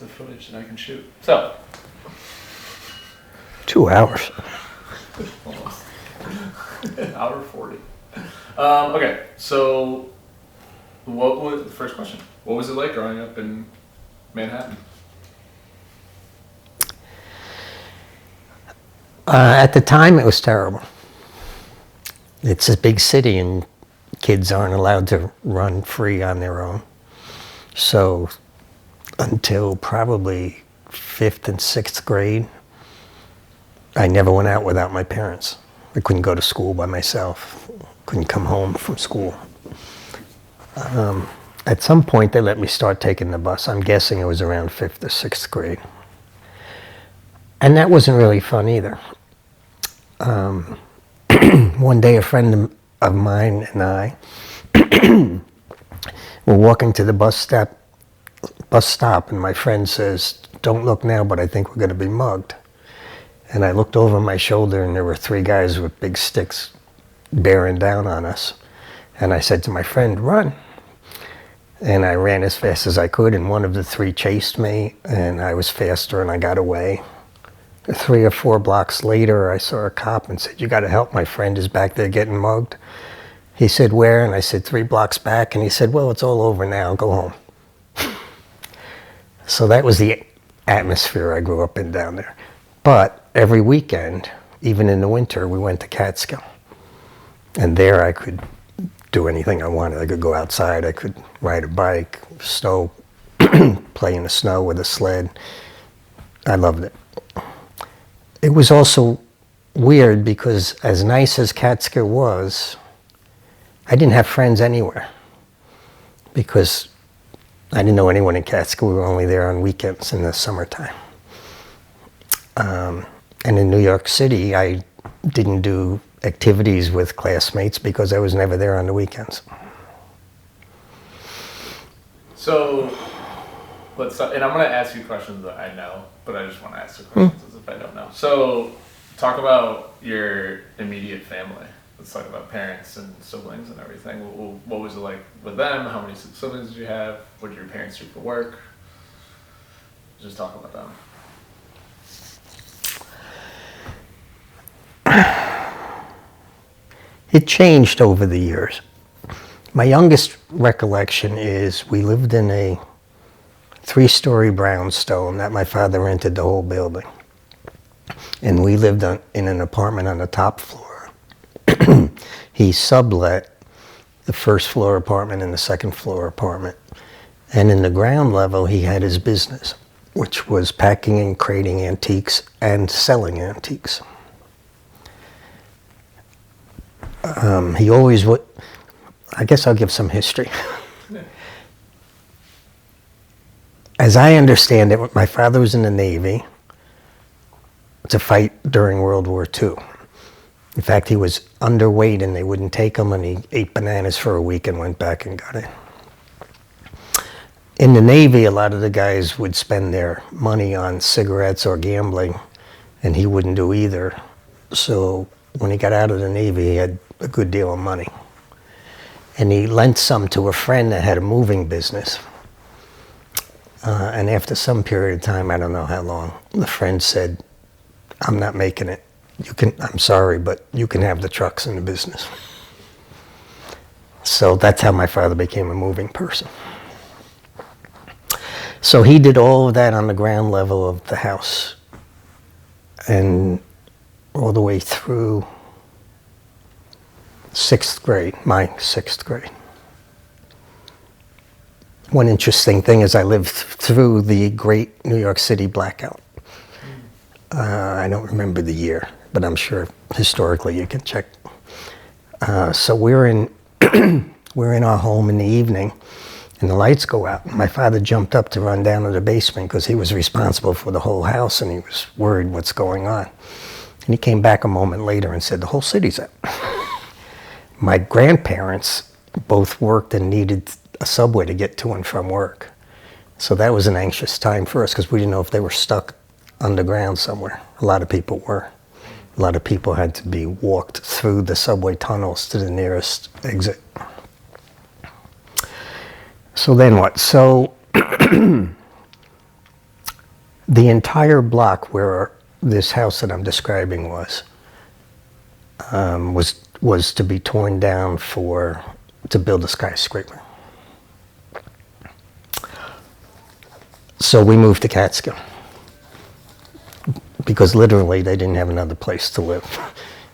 the footage that I can shoot. So, 2 hours. almost. Hour 40. Okay, so what was the first question? What was it like growing up in Manhattan? At the time, it was terrible. It's a big city, and kids aren't allowed to run free on their own. So until probably 5th and 6th grade, I never went out without my parents. I couldn't go to school by myself. Couldn't come home from school. At some point, they let me start taking the bus. I'm guessing it was around 5th or 6th grade. And that wasn't really fun either. One day, a friend of mine and I were walking to the bus stop, and my friend says, "Don't look now, but I think we're going to be mugged." And I looked over my shoulder, and there were 3 guys with big sticks bearing down on us. And I said to my friend, "Run." And I ran as fast as I could, and one of the 3 chased me, and I was faster, and I got away. 3 or 4 blocks later, I saw a cop and said, "You got to help, my friend is back there getting mugged." He said, "Where?" And I said, 3 blocks back. And he said, "Well, it's all over now, go home." So that was the atmosphere I grew up in down there. But every weekend, even in the winter, we went to Catskill. And there I could do anything I wanted. I could go outside, I could ride a bike, snow, play in the snow with a sled. I loved it. It was also weird because as nice as Catskill was, I didn't have friends anywhere because I didn't know anyone in Catskill. We were only there on weekends in the summertime. And in New York City, I didn't do activities with classmates because I was never there on the weekends. So, let's start, and I'm going to ask you questions that I know, but I just want to ask the questions as if I don't know. So, talk about your immediate family. Let's talk about parents and siblings and everything. What was it like with them? How many siblings did you have? What did your parents do for work? Just talk about them. It changed over the years. My youngest recollection is we lived in a 3-story brownstone that my father rented the whole building. And we lived in an apartment on the top floor. He sublet the 1st floor apartment and the 2nd floor apartment. And in the ground level, he had his business, which was packing and crating antiques and selling antiques. He always would, I guess I'll give some history. As I understand it, my father was in the Navy to fight during World War II. In fact, he was underweight and they wouldn't take him, and he ate bananas for a week and went back and got it. In the Navy, a lot of the guys would spend their money on cigarettes or gambling, and he wouldn't do either. So when he got out of the Navy, he had a good deal of money. And he lent some to a friend that had a moving business. And after some period of time, I don't know how long, the friend said, "I'm not making it. I'm sorry, but you can have the trucks in the business." So that's how my father became a moving person. So he did all of that on the ground level of the house. And all the way through 6th grade, my 6th grade. One interesting thing is I lived through the great New York City blackout. I don't remember the year, but I'm sure historically you can check. So we're in our home in the evening, and the lights go out. My father jumped up to run down to the basement because he was responsible for the whole house, and he was worried what's going on. And he came back a moment later and said, "The whole city's up." My grandparents both worked and needed a subway to get to and from work. So that was an anxious time for us because we didn't know if they were stuck underground somewhere. A lot of people were. A lot of people had to be walked through the subway tunnels to the nearest exit. So then what? So The entire block where this house that I'm describing was to be torn down to build a skyscraper. So we moved to Catskill because literally they didn't have another place to live.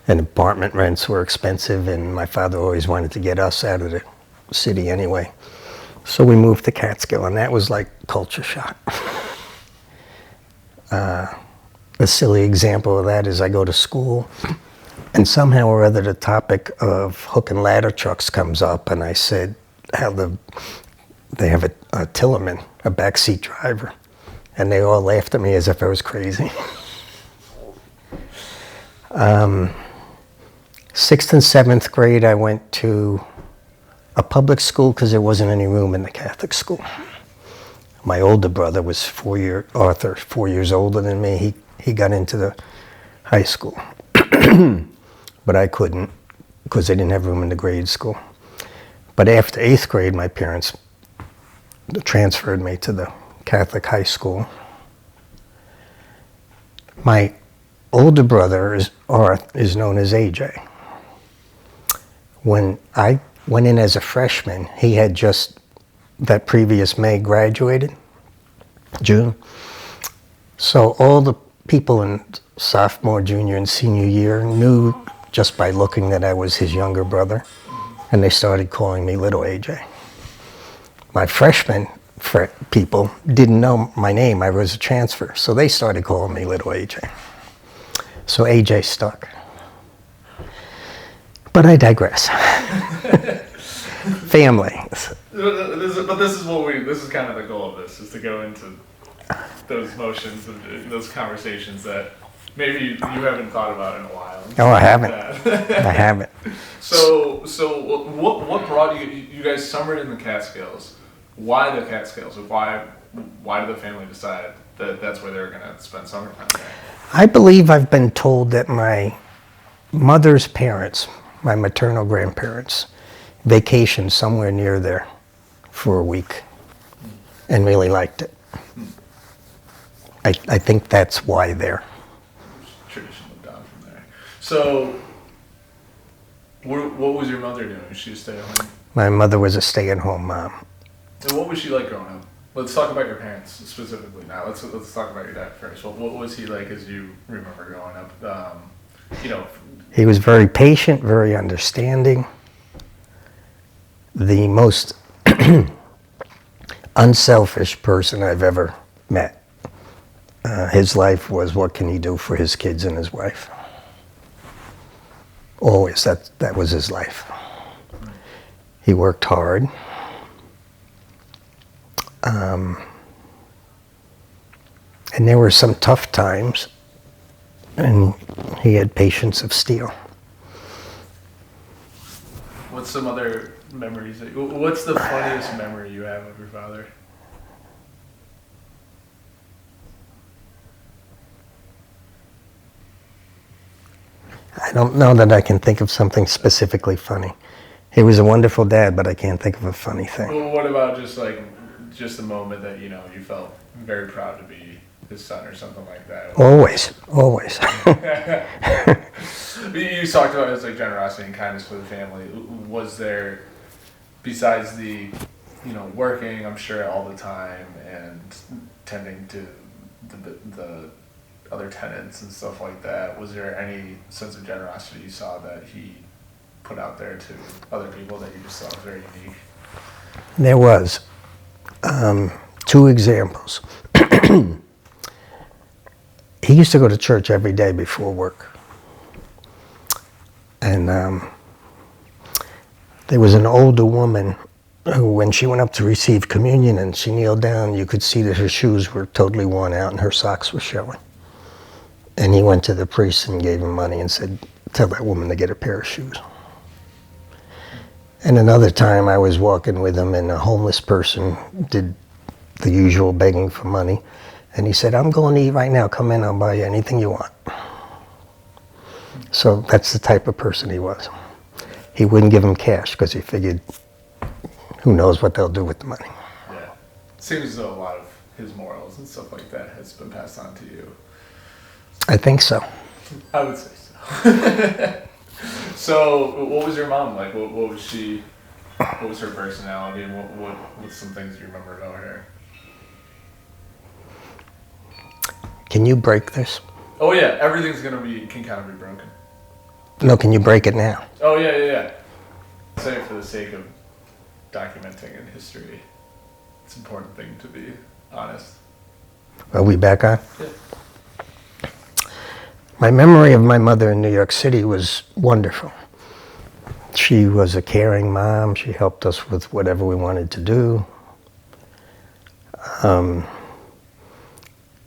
And apartment rents were expensive, and my father always wanted to get us out of the city anyway. So we moved to Catskill, and that was like culture shock. A silly example of that is I go to school, and somehow or other the topic of hook and ladder trucks comes up, and I said how they have a Tillerman, a backseat driver, and they all laughed at me as if I was crazy. 6th and 7th grade, I went to a public school because there wasn't any room in the Catholic school. My older brother was Arthur, 4 years older than me. He got into the high school, but I couldn't because they didn't have room in the grade school. But after 8th grade, my parents transferred me to the Catholic high school. My older brother is known as AJ. When I went in as a freshman, he had just that previous May graduated, June. So all the people in sophomore, junior, and senior year knew just by looking that I was his younger brother, and they started calling me Little AJ. My freshman people didn't know my name. I was a transfer, so they started calling me Little AJ. So AJ stuck. But I digress. Family. This is kind of the goal of this, is to go into those motions and those conversations that maybe you haven't thought about in a while. Oh, I haven't. I haven't. So what brought you guys summered in the Catskills? Why the Catskills? Why did the family decide that that's where they were going to spend summertime there? I believe I've been told that my mother's parents, my maternal grandparents, vacationed somewhere near there for a week and really liked it. I think that's why there. Tradition moved on from there. So, what was your mother doing? Was she a stay-at-home? My mother was a stay-at-home mom. And what was she like growing up? Let's talk about your parents specifically now. Let's talk about your dad first. What was he like as you remember growing up? He was very patient, very understanding. The most unselfish person I've ever met. His life was, what can he do for his kids and his wife? Always, that was his life. He worked hard. And there were some tough times, and he had patience of steel. What's some other memories? What's the funniest memory you have of your father? I don't know that I can think of something specifically funny. He was a wonderful dad, but I can't think of a funny thing. Well, what about just a moment that you felt very proud to be his son or something like that? Always, always. You talked about his generosity and kindness for the family. Was there, besides the working, I'm sure, all the time and tending to the other tenants and stuff like that, was there any sense of generosity you saw that he put out there to other people that you just thought was very unique? There was. 2 examples. He used to go to church every day before work. And there was an older woman who, when she went up to receive communion and she kneeled down, you could see that her shoes were totally worn out and her socks were showing. And he went to the priest and gave him money and said, tell that woman to get a pair of shoes. And another time I was walking with him and a homeless person did the usual begging for money. And he said, I'm going to eat right now. Come in, I'll buy you anything you want. So that's the type of person he was. He wouldn't give him cash because he figured, who knows what they'll do with the money. Yeah. Seems as though a lot of his morals and stuff like that has been passed on to you? I think so. I would say so. So, what was your mom like? What was she? What was her personality? What's some things you remember about her? Can you break this? Oh yeah, everything's can kind of be broken. No, can you break it now? Oh yeah. Say it for the sake of documenting in history. It's an important thing to be honest. Are we back on? Yeah. My memory of my mother in New York City was wonderful. She was a caring mom. She helped us with whatever we wanted to do.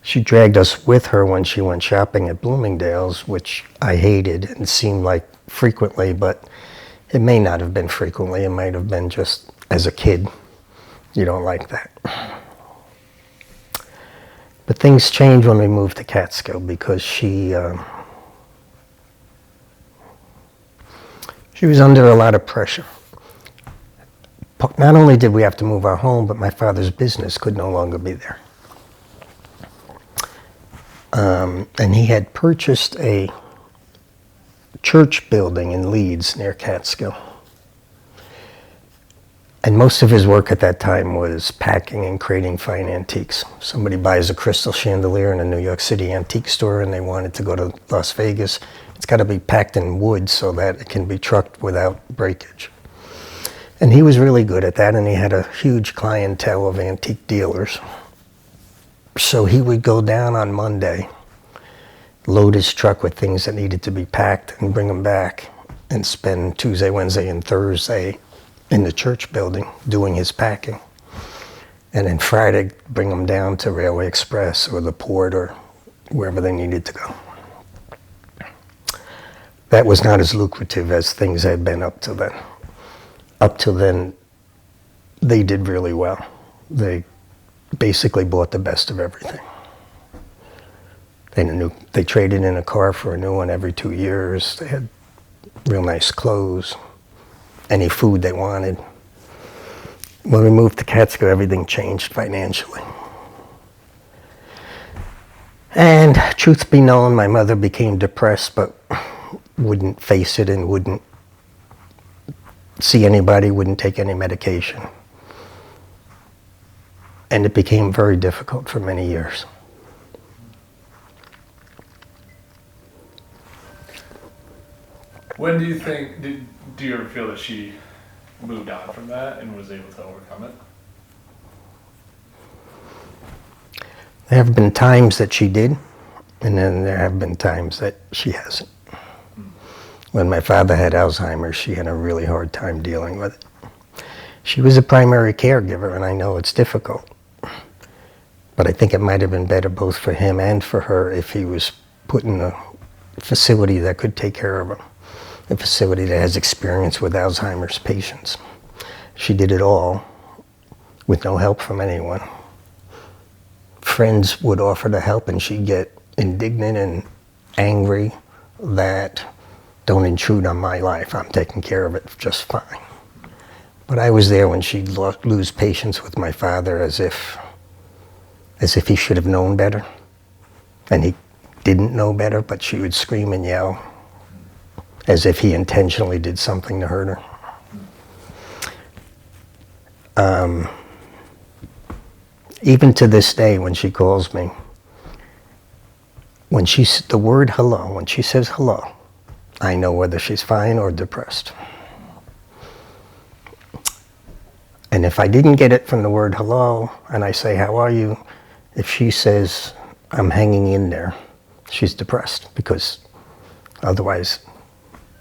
She dragged us with her when she went shopping at Bloomingdale's, which I hated and seemed like frequently, but it may not have been frequently. It might have been just as a kid. You don't like that. But things changed when we moved to Catskill because she was under a lot of pressure. Not only did we have to move our home, but my father's business could no longer be there. And he had purchased a church building in Leeds near Catskill. And most of his work at that time was packing and creating fine antiques. Somebody buys a crystal chandelier in a New York City antique store and they want it to go to Las Vegas. It's got to be packed in wood so that it can be trucked without breakage. And he was really good at that, and he had a huge clientele of antique dealers. So he would go down on Monday, load his truck with things that needed to be packed and bring them back, and spend Tuesday, Wednesday, and Thursday in the church building doing his packing. And then Friday, bring them down to Railway Express or the port or wherever they needed to go. That was not as lucrative as things had been up till then. Up till then, they did really well. They basically bought the best of everything. They traded in a car for a new one every 2 years. They had real nice clothes, any food they wanted. When we moved to Catskill, everything changed financially. And truth be known, my mother became depressed, but wouldn't face it and wouldn't see anybody, wouldn't take any medication. And it became very difficult for many years. When do you think, do you ever feel that she moved on from that and was able to overcome it? There have been times that she did, and then there have been times that she hasn't. When my father had Alzheimer's, she had a really hard time dealing with it. She was a primary caregiver, and I know it's difficult. But I think it might have been better both for him and for her if he was put in a facility that could take care of him, a facility that has experience with Alzheimer's patients. She did it all with no help from anyone. Friends would offer to help, and she'd get indignant and angry that don't intrude on my life. I'm taking care of it just fine. But I was there when she'd lose patience with my father as if he should have known better. And he didn't know better, but she would scream and yell as if he intentionally did something to hurt her. Even to this day, when she calls me, the word hello, when she says hello, I know whether she's fine or depressed. And if I didn't get it from the word hello, and I say, how are you? If she says, I'm hanging in there, she's depressed, because otherwise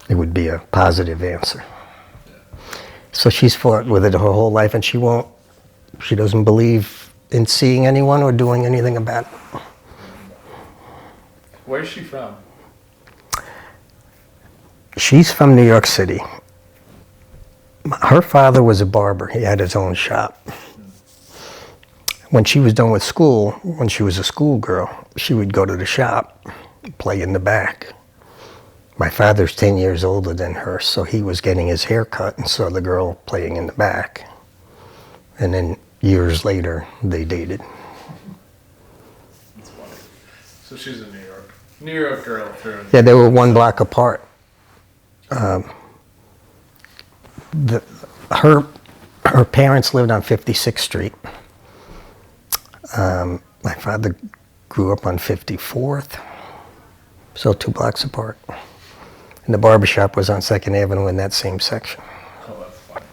it would be a positive answer. So she's fought with it her whole life, and she doesn't believe in seeing anyone or doing anything about it. Where's she from? She's from New York City. Her father was a barber. He had his own shop. When she was done with school, when she was a schoolgirl, she would go to the shop, play in the back. My father's 10 years older than her, so he was getting his hair cut and saw the girl playing in the back. And then years later, they dated. So she's a New York girl through. Yeah, they were one block apart. Her parents lived on 56th Street. My father grew up on 54th, so 2 blocks apart. And the barbershop was on 2nd Avenue in that same section. Oh, that's funny.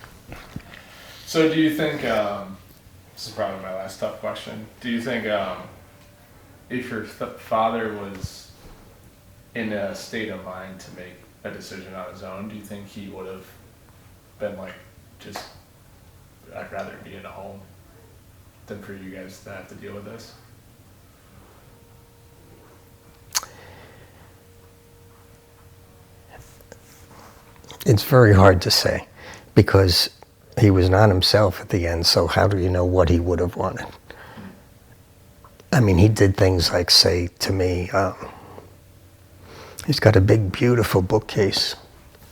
So do you think, this is probably my last tough question, do you think if your father was in a state of mind to make a decision on his own, do you think he would have been like, just, I'd rather be in a home than for you guys to have to deal with this? It's very hard to say because he was not himself at the end, so how do you know what he would have wanted? I mean, he did things like say to me, he's got a big, beautiful bookcase,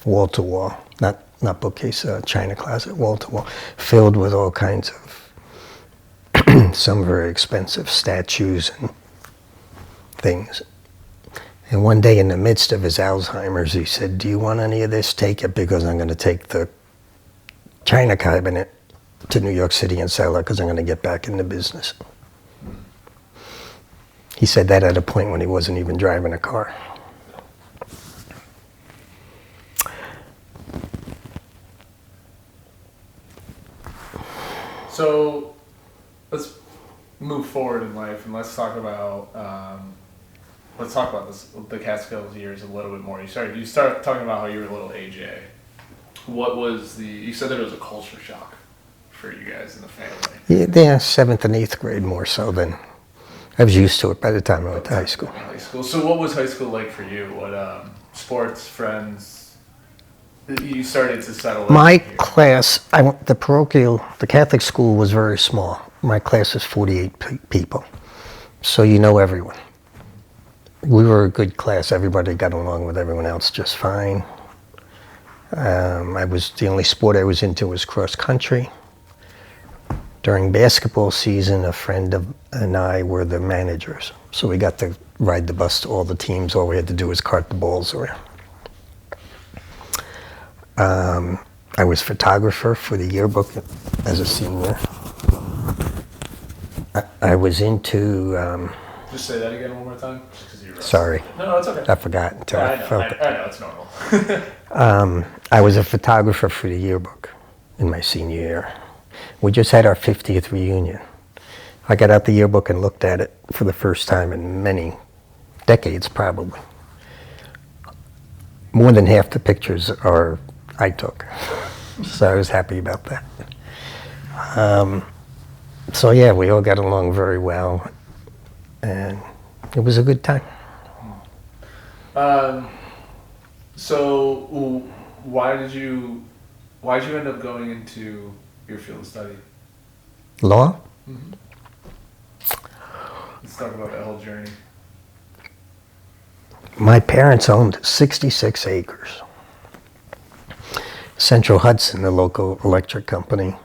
wall to wall, not bookcase, china closet, wall to wall, filled with all kinds of, some very expensive statues and things. And one day in the midst of his Alzheimer's, he said, "Do you want any of this? Take it, because I'm going to take the china cabinet to New York City and sell it because I'm going to get back into business." He said that at a point when he wasn't even driving a car. So let's move forward in life and let's talk about this, the Catskills years a little bit more. You start talking about how you were a little AJ. What was you said that it was a culture shock for you guys in the family. Yeah, 7th and 8th grade more so than I was used to it by the time I went to high school. So what was high school like for you? What sports, friends? You started to settle in. My class, the Catholic school was very small. My class was 48 people, so you know everyone. We were a good class. Everybody got along with everyone else just fine. The only sport I was into was cross country. During basketball season, a friend and I were the managers, so we got to ride the bus to all the teams. All we had to do was cart the balls around. I was photographer for the yearbook as a senior. I was into... Just say that again one more time. Sorry. No, it's okay. I forgot until I felt it. I know, it's normal. I was a photographer for the yearbook in my senior year. We just had our 50th reunion. I got out the yearbook and looked at it for the first time in many decades, probably. More than half the pictures I took, so I was happy about that. So yeah, we all got along very well, and it was a good time. So why did you end up going into your field of study? Law? Mm-hmm. Let's talk about that whole journey. My parents owned 66 acres. Central Hudson, the local electric company,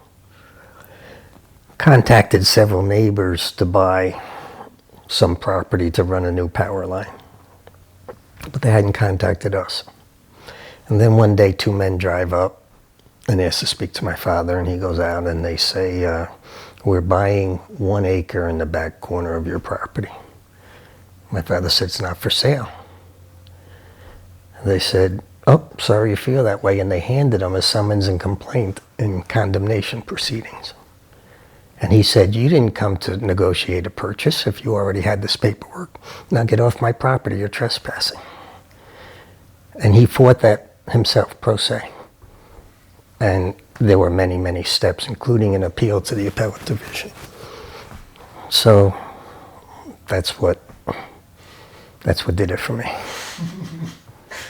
contacted several neighbors to buy some property to run a new power line, but they hadn't contacted us. And then one day 2 men drive up and ask to speak to my father, and he goes out and they say, "We're buying 1 acre in the back corner of your property." My father said, "It's not for sale." They said, "Oh, sorry you feel that way," and they handed him a summons and complaint in condemnation proceedings. And he said, "You didn't come to negotiate a purchase if you already had this paperwork. Now get off my property, you're trespassing." And he fought that himself, pro se. And there were many, many steps, including an appeal to the appellate division. So that's what did it for me.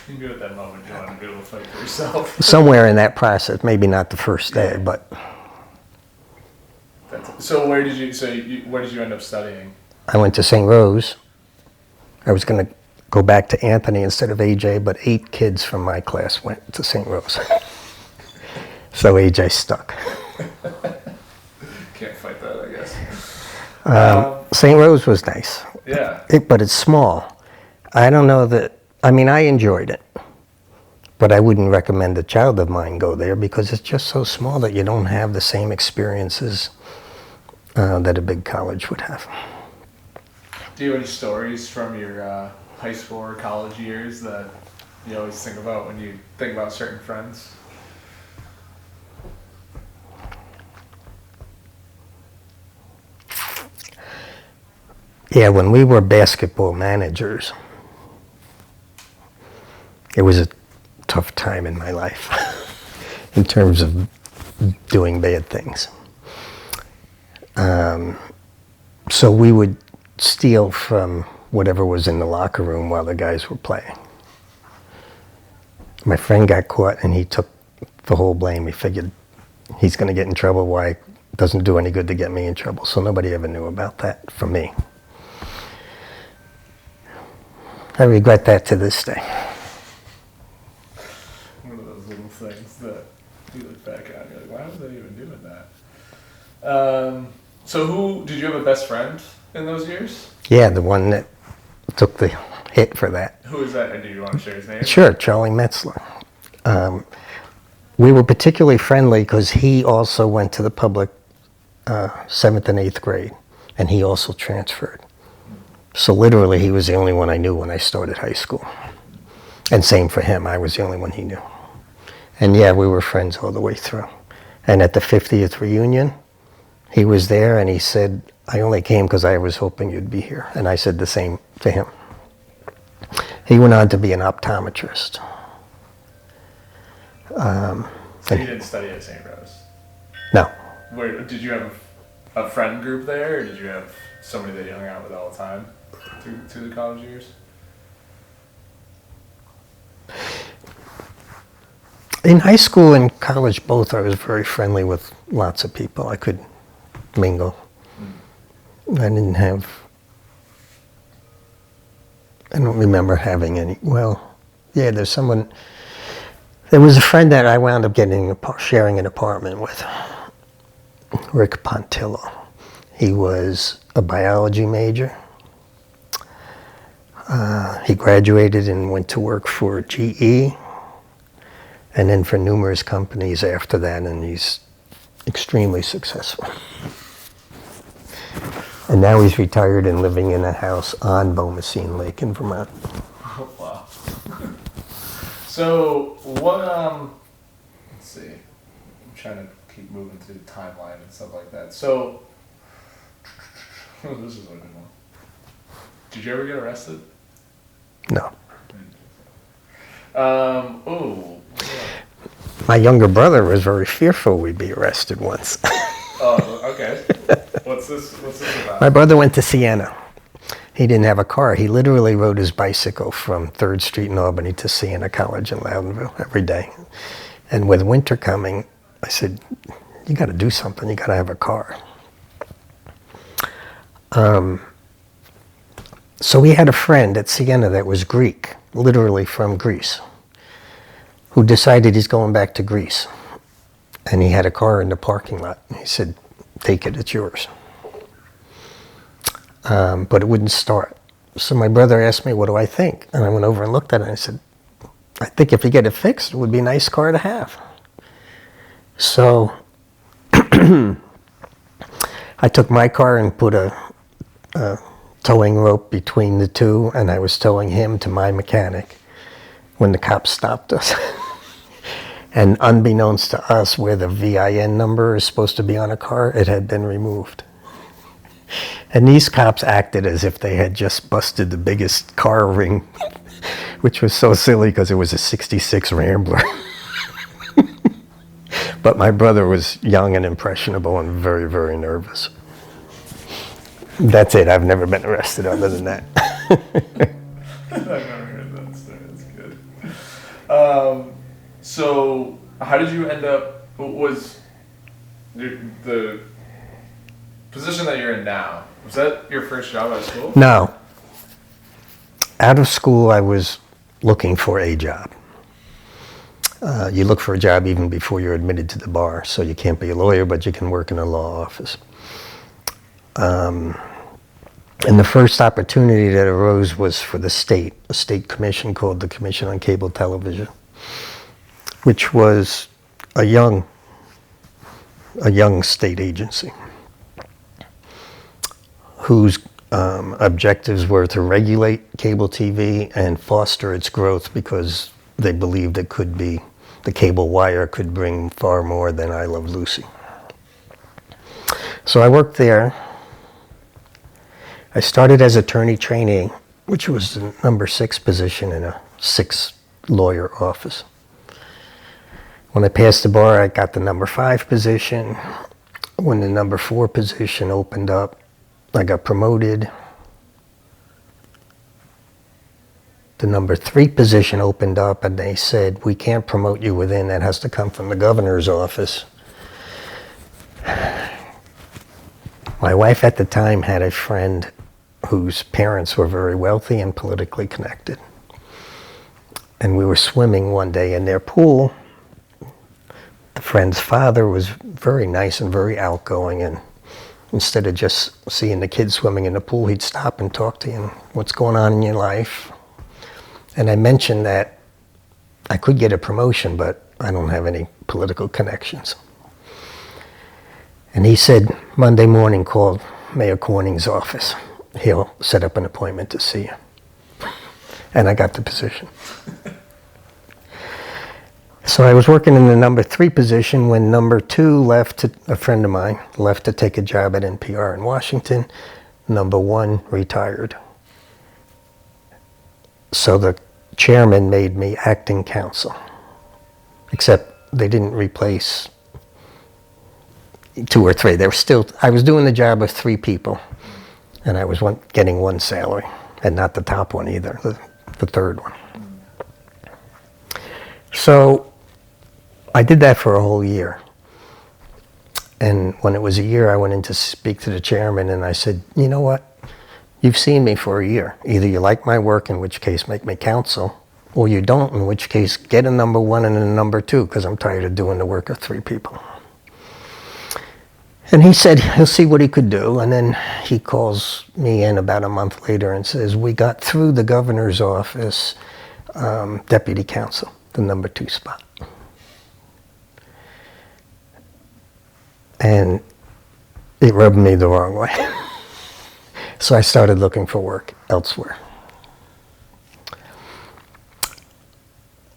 You knew at that moment you wanted to be able to fight for yourself. Somewhere in that process, maybe not the first day, but... So where did you end up studying? I went to St. Rose. I was going to go back to Anthony instead of AJ, but 8 kids from my class went to St. Rose. So AJ stuck. Can't fight that, I guess. St. Rose was nice. Yeah. But it's small. I don't know that, I mean, I enjoyed it, but I wouldn't recommend a child of mine go there because it's just so small that you don't have the same experiences that a big college would have. Do you have any stories from your high school or college years that you always think about when you think about certain friends? Yeah, when we were basketball managers, it was a tough time in my life in terms of doing bad things. So we would steal from whatever was in the locker room while the guys were playing. My friend got caught and he took the whole blame. He figured he's going to get in trouble. Why? It doesn't do any good to get me in trouble. So nobody ever knew about that from me. I regret that to this day. One of those little things that you look back at and you're like, why was I even doing that? So who, did you have a best friend in those years? Yeah, the one that took the hit for that. Who is that? And do you want to share his name? Sure, Charlie Metzler. We were particularly friendly because he also went to the public 7th and 8th grade, and he also transferred. So literally, he was the only one I knew when I started high school. And same for him, I was the only one he knew. And yeah, we were friends all the way through. And at the 50th reunion, he was there and he said, I only came because I was hoping you'd be here. And I said the same to him. He went on to be an optometrist. So you didn't study at St. Rose? No. Where, did you have a friend group there, or did you have somebody that you hung out with all the time through the college years? In high school and college both, I was very friendly with lots of people. I could mingle. I don't remember having any, well, yeah, there was a friend that I wound up sharing an apartment with, Rick Pontillo. He was a biology major. He graduated and went to work for GE, and then for numerous companies after that, and he's extremely successful. And now he's retired and living in a house on Bomacene Lake in Vermont. Oh, wow. So, what, let's see. I'm trying to keep moving through the timeline and stuff like that. So, this is a good one. Did you ever get arrested? No. Oh. My younger brother was very fearful we'd be arrested once. Oh, okay. What's this about? My brother went to Siena. He didn't have a car. He literally rode his bicycle from 3rd Street in Albany to Siena College in Loudonville every day. And with winter coming, I said, you got to do something. You got to have a car. So we had a friend at Siena that was Greek, literally from Greece, who decided he's going back to Greece. And he had a car in the parking lot. He said, take it, it's yours. But it wouldn't start. So my brother asked me, what do I think? And I went over and looked at it and I said, I think if you get it fixed, it would be a nice car to have. So I took my car and put a towing rope between the two, and I was towing him to my mechanic when the cops stopped us. And unbeknownst to us, where the VIN number is supposed to be on a car, it had been removed. And these cops acted as if they had just busted the biggest car ring, which was so silly because it was a '66 Rambler. But my brother was young and impressionable and very, very nervous. That's it. I've never been arrested other than that. I've never heard that story. That's good. So, how did you end up? Was the position that you're in now? Was that your first job at school? No. Out of school, I was looking for a job. You look for a job even before you're admitted to the bar, so you can't be a lawyer, but you can work in a law office. And the first opportunity that arose was for the state, a state commission called the Commission on Cable Television, which was a young state agency whose objectives were to regulate cable TV and foster its growth because they believed the cable wire could bring far more than I Love Lucy. So I worked there. I started as attorney trainee, which was the number 6 position in a 6-lawyer office. When I passed the bar, I got the number 5 position. When the number 4 position opened up, I got promoted. The number 3 position opened up, and they said, we can't promote you within, that has to come from the governor's office. My wife at the time had a friend whose parents were very wealthy and politically connected. And we were swimming one day in their pool. The friend's father was very nice and very outgoing, and instead of just seeing the kids swimming in the pool, he'd stop and talk to you, what's going on in your life. And I mentioned that I could get a promotion, but I don't have any political connections. And he said, Monday morning, call Mayor Corning's office. He'll set up an appointment to see you. And I got the position. So I was working in the number 3 position when number 2 left, a friend of mine, left to take a job at NPR in Washington. Number 1 retired. So the chairman made me acting counsel. Except they didn't replace 2 or 3. There were still, I was doing the job of 3 people. And I was getting 1 salary. And not the top one either, the 3rd one. So I did that for a whole year. And when it was a year, I went in to speak to the chairman, and I said, you know what? You've seen me for a year. Either you like my work, in which case make me counsel, or you don't, in which case get a number 1 and a number 2, because I'm tired of doing the work of 3 people. And he said he'll see what he could do, and then he calls me in about a month later and says, we got through the governor's office, deputy counsel, the number 2 spot. And it rubbed me the wrong way. So I started looking for work elsewhere.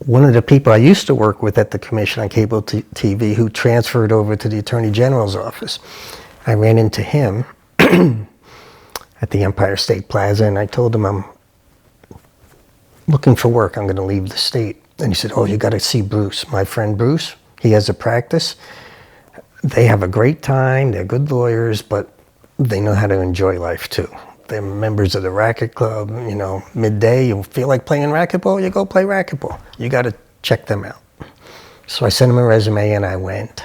One of the people I used to work with at the Commission on Cable TV who transferred over to the Attorney General's office, I ran into him at the Empire State Plaza, and I told him I'm looking for work. I'm going to leave the state. And he said, oh, you got to see Bruce. My friend Bruce, he has a practice. They have a great time. They're good lawyers, but they know how to enjoy life too. They're members of the racket club. You know, midday, you feel like playing racquetball, you go play racquetball. You got to check them out. So I sent him a resume and I went.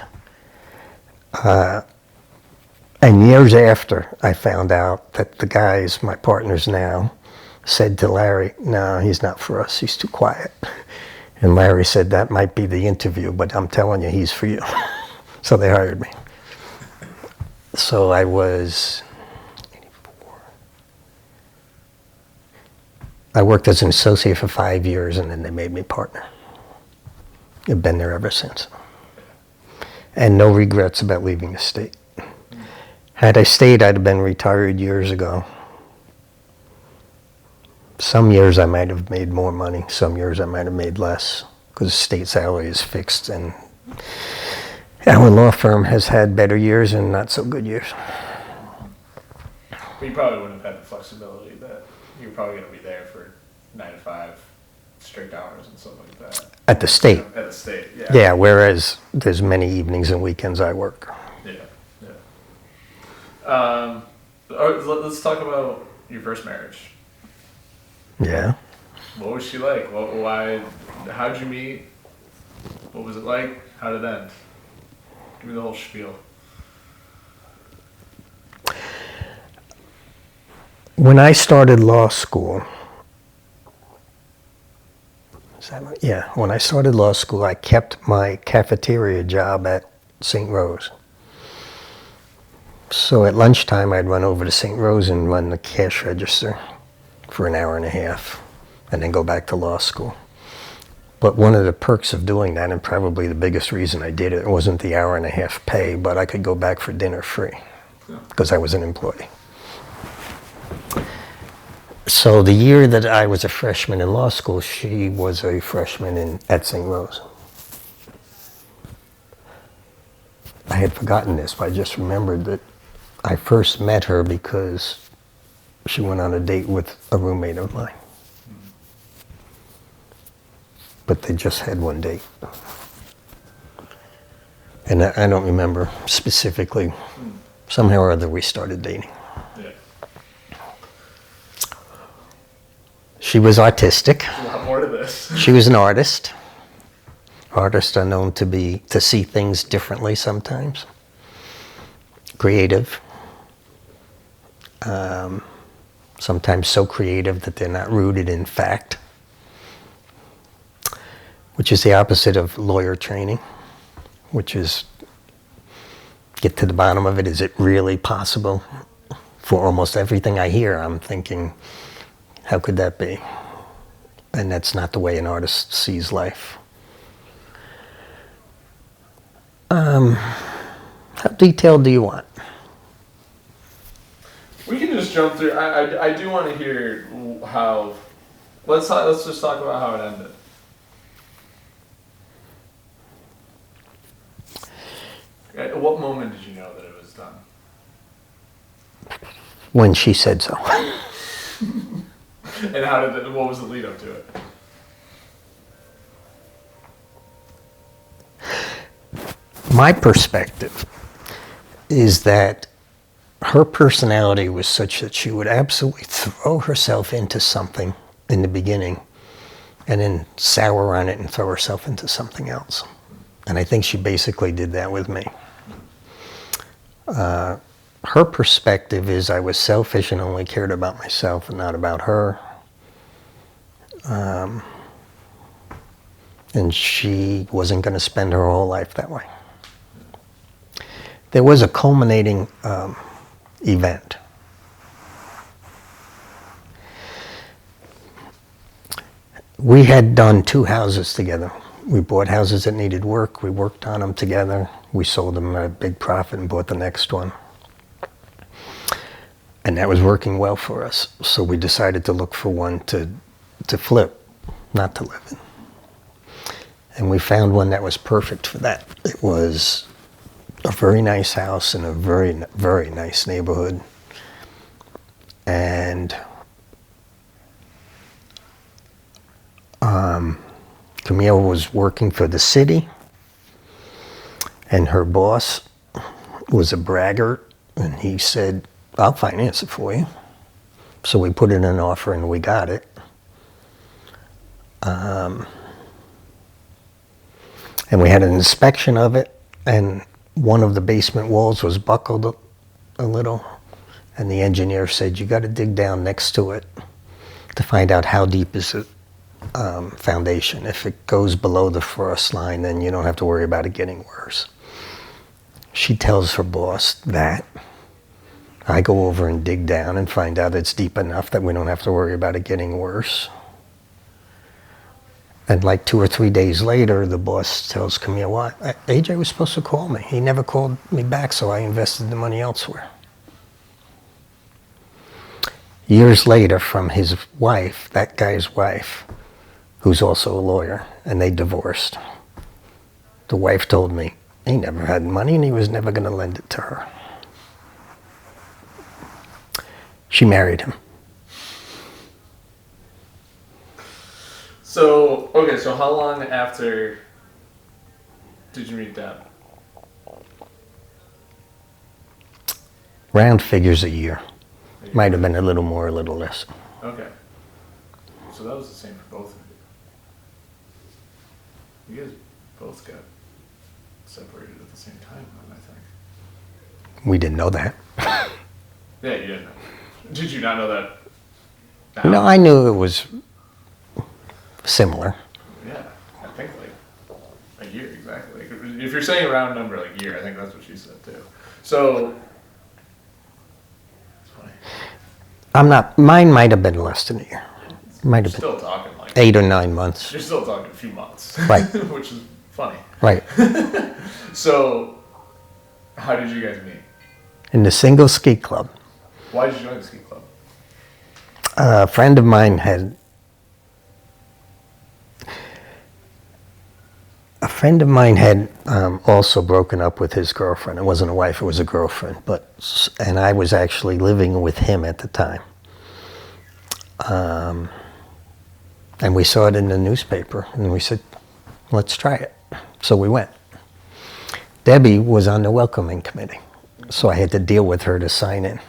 And years after, I found out that the guys, my partners now, said to Larry, no, he's not for us. He's too quiet. And Larry said, that might be the interview, but I'm telling you, he's for you. So they hired me. So I was 84. I worked as an associate for 5 years, and then they made me partner. I've been there ever since. And no regrets about leaving the state. Had I stayed, I'd have been retired years ago. Some years I might have made more money. Some years I might have made less, because state salary is fixed, and our law firm has had better years and not so good years. But you probably wouldn't have had the flexibility that you're probably going to be there for 9 to 5 strict hours and stuff like that. At the state. At the state, yeah. Yeah, whereas there's many evenings and weekends I work. Yeah, yeah. All right, let's talk about your first marriage. Yeah. What was she like? Why? How did you meet? What was it like? How did it end? Give me the whole spiel. When I started law school, when I started law school, I kept my cafeteria job at St. Rose. So at lunchtime, I'd run over to St. Rose and run the cash register for an hour and a half, and then go back to law school. But one of the perks of doing that, and probably the biggest reason I did it, it wasn't the hour and a half pay, but I could go back for dinner free because I was an employee. So the year that I was a freshman in law school, she was a freshman at St. Rose. I had forgotten this, but I just remembered that I first met her because she went on a date with a roommate of mine. But they just had one date. And I don't remember specifically. Somehow or other we started dating. Yeah. She was autistic. There's a lot more to this. She was an artist. Artists are known to see things differently sometimes. Creative. Sometimes so creative that they're not rooted in fact, which is the opposite of lawyer training, which is get to the bottom of it. Is it really possible? For almost everything I hear, I'm thinking, how could that be? And that's not the way an artist sees life. How detailed do you want? We can just jump through. I do want to hear how. Let's just talk about how it ended. At what moment did you know that it was done? When she said so. And how did what was the lead up to it? My perspective is that her personality was such that she would absolutely throw herself into something in the beginning and then sour on it and throw herself into something else. And I think she basically did that with me. Her perspective is I was selfish and only cared about myself and not about her. And she wasn't going to spend her whole life that way. There was a culminating event. We had done 2 houses together. We bought houses that needed work. We worked on them together. We sold them at a big profit and bought the next one. And that was working well for us. So we decided to look for one to flip, not to live in. And we found one that was perfect for that. It was a very nice house in a very, very nice neighborhood. And Camille was working for the city, and her boss was a braggart, and he said, I'll finance it for you. So we put in an offer and we got it. And we had an inspection of it, and one of the basement walls was buckled a little, and the engineer said, you got to dig down next to it to find out how deep is it. Foundation. If it goes below the frost line, then you don't have to worry about it getting worse. She tells her boss that. I go over and dig down and find out it's deep enough that we don't have to worry about it getting worse. And like 2 or 3 days later, the boss tells Camille, what? AJ was supposed to call me. He never called me back, so I invested the money elsewhere. Years later, from his wife, that guy's wife, who's also a lawyer, and they divorced. The wife told me he never had money and he was never going to lend it to her. She married him. So, okay, so how long after did you meet Deb? Round figures a year. Might have been a little more, a little less. Okay. So that was the same for both of you. You guys both got separated at the same time, then, I think. We didn't know that. Yeah, you didn't know. Did you not know that now? No, I knew it was similar. Yeah, I think like a year exactly. Like, if you're saying a round number like year, I think that's what she said too. So I'm not, mine might have been less than a year. Might have been Still talking like 8 or 9 months. you're still talking a few months, Right. which is funny. Right. So, how did you guys meet? In the single ski club. Why did you join the ski club? A friend of mine had also broken up with his girlfriend. It wasn't a wife; it was a girlfriend. And I was actually living with him at the time. And we saw it in the newspaper, and we said, "Let's try it." So we went. Debbie was on the welcoming committee, so I had to deal with her to sign in.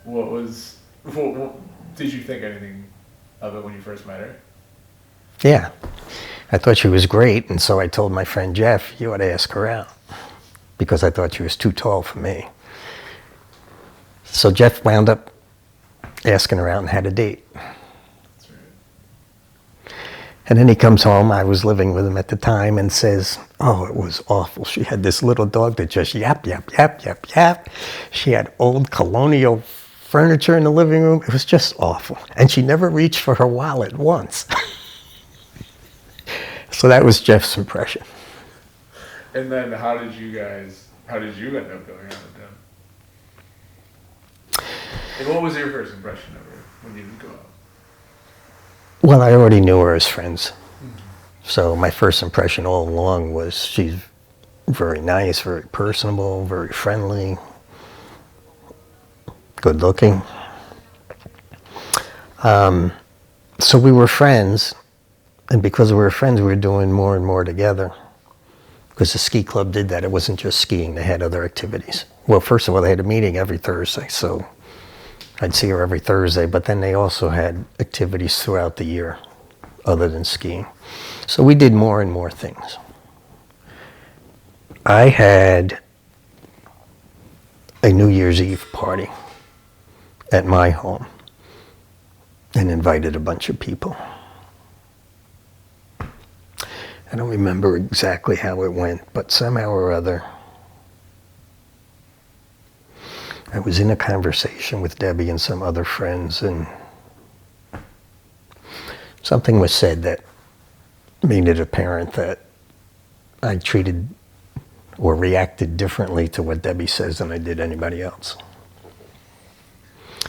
What did you think anything of it when you first met her? Yeah, I thought she was great, and so I told my friend Jeff, "You ought to ask her out," because I thought she was too tall for me. So Jeff wound up asking her out and had a date. That's right. And then he comes home, I was living with him at the time, and says, "Oh, it was awful. She had this little dog that just yap, yap, yap, yap, yap. She had old colonial furniture in the living room. It was just awful. And she never reached for her wallet once." So that was Jeff's impression. And then how did you end up going out with them? And what was your first impression of her when you did go out? Well, I already knew her as friends. So my first impression all along was she's very nice, very personable, very friendly, good looking. So we were friends, and because we were friends, we were doing more and more together. Because the ski club did that. It wasn't just skiing, they had other activities. Well, first of all, they had a meeting every Thursday, so I'd see her every Thursday, but then they also had activities throughout the year other than skiing. So we did more and more things. I had a New Year's Eve party at my home and invited a bunch of people. I don't remember exactly how it went, but somehow or other, I was in a conversation with Debbie and some other friends, and something was said that made it apparent that I treated or reacted differently to what Debbie says than I did anybody else.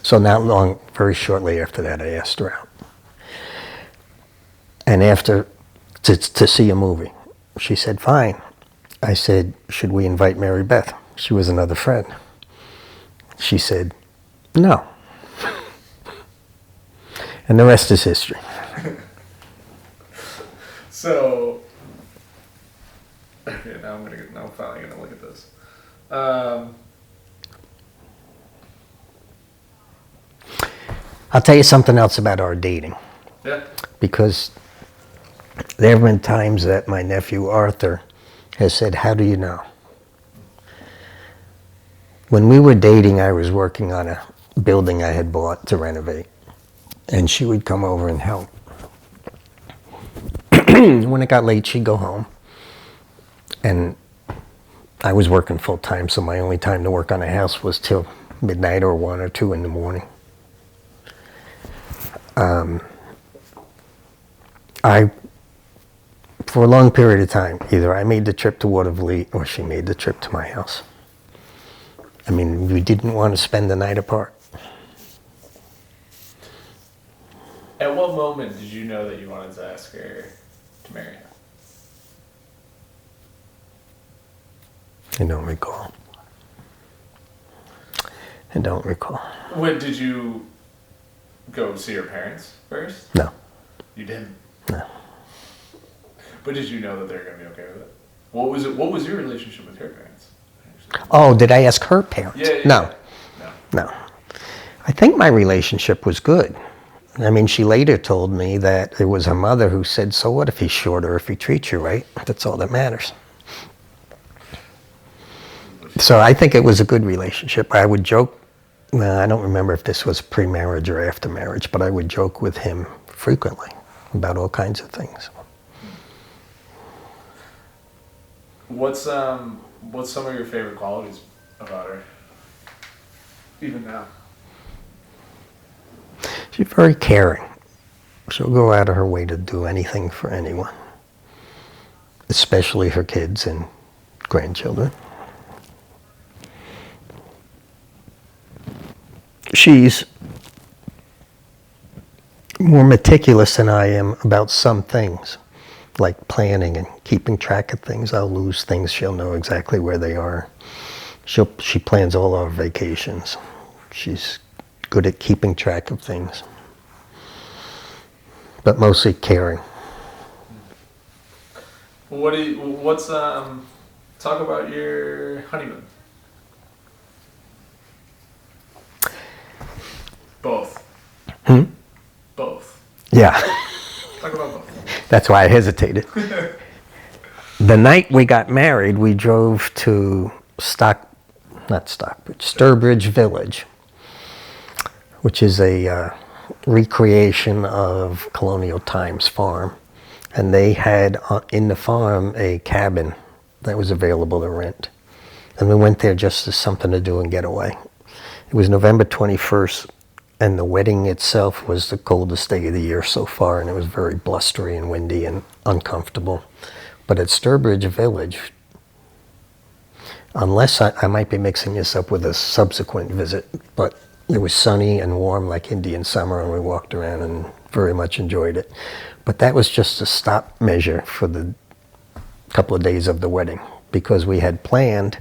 So not long, very shortly after that, I asked her out. And after, to see a movie. She said, "Fine." I said, "Should we invite Mary Beth?" She was another friend. She said, "No." And the rest is history. So, okay, now I'm finally gonna look at this. I'll tell you something else about our dating. Yeah. Because there have been times that my nephew Arthur has said, "How do you know?" When we were dating, I was working on a building I had bought to renovate, and she would come over and help. When it got late, she'd go home, and I was working full time, so my only time to work on a house was till midnight or 1 or 2 in the morning. For a long period of time, either I made the trip to Watervliet or she made the trip to my house. I mean, we didn't want to spend the night apart. At what moment did you know that you wanted to ask her to marry you? I don't recall. I don't recall. When did you go see your parents first? No. You didn't? No. But did you know that they were going to be okay with it? What was your relationship with her parents? Oh, did I ask her parents? Yeah. No. No. I think my relationship was good. I mean, she later told me that it was her mother who said, "So what if he's short or if he treats you right? That's all that matters." So I think it was a good relationship. I would joke, I don't remember if this was pre-marriage or after marriage, but I would joke with him frequently about all kinds of things. What's some of your favorite qualities about her? Even now. She's very caring. She'll go out of her way to do anything for anyone, especially her kids and grandchildren. She's more meticulous than I am about some things, like planning and keeping track of things. I'll lose things, she'll know exactly where they are. She plans all our vacations. She's good at keeping track of things, but mostly caring. Talk about your honeymoon. Both. Both. Yeah. Talk about both. That's why I hesitated. The night we got married, we drove to Sturbridge Village, which is a recreation of Colonial Times farm. And they had in the farm a cabin that was available to rent. And we went there just as something to do and get away. It was November 21st, and the wedding itself was the coldest day of the year so far, and it was very blustery and windy and uncomfortable. But at Sturbridge Village, unless I might be mixing this up with a subsequent visit, but it was sunny and warm like Indian summer, and we walked around and very much enjoyed it. But that was just a stop measure for the couple of days of the wedding, because we had planned,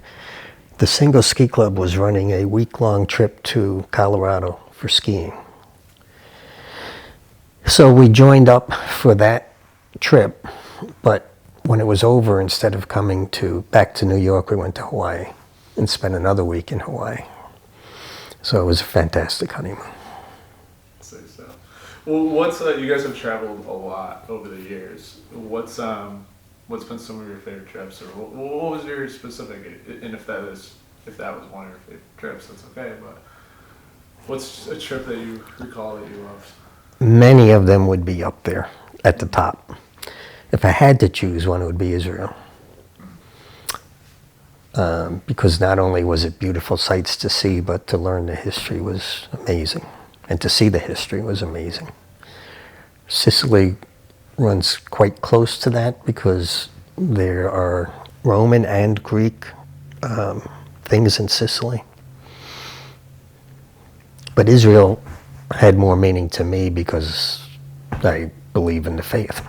the Single Ski Club was running a week-long trip to Colorado for skiing. So we joined up for that trip, but when it was over, instead of coming back to New York, we went to Hawaii and spent another week in Hawaii. So it was a fantastic honeymoon. Say so. Well, you guys have traveled a lot over the years. What's been some of your favorite trips, or what was your specific? And if that was one of your favorite trips, that's okay. But what's a trip that you recall that you loved? Many of them would be up there at the top. If I had to choose one, it would be Israel. Because not only was it beautiful sights to see, but to learn the history was amazing. And to see the history was amazing. Sicily runs quite close to that because there are Roman and Greek things in Sicily. But Israel had more meaning to me because I believe in the faith.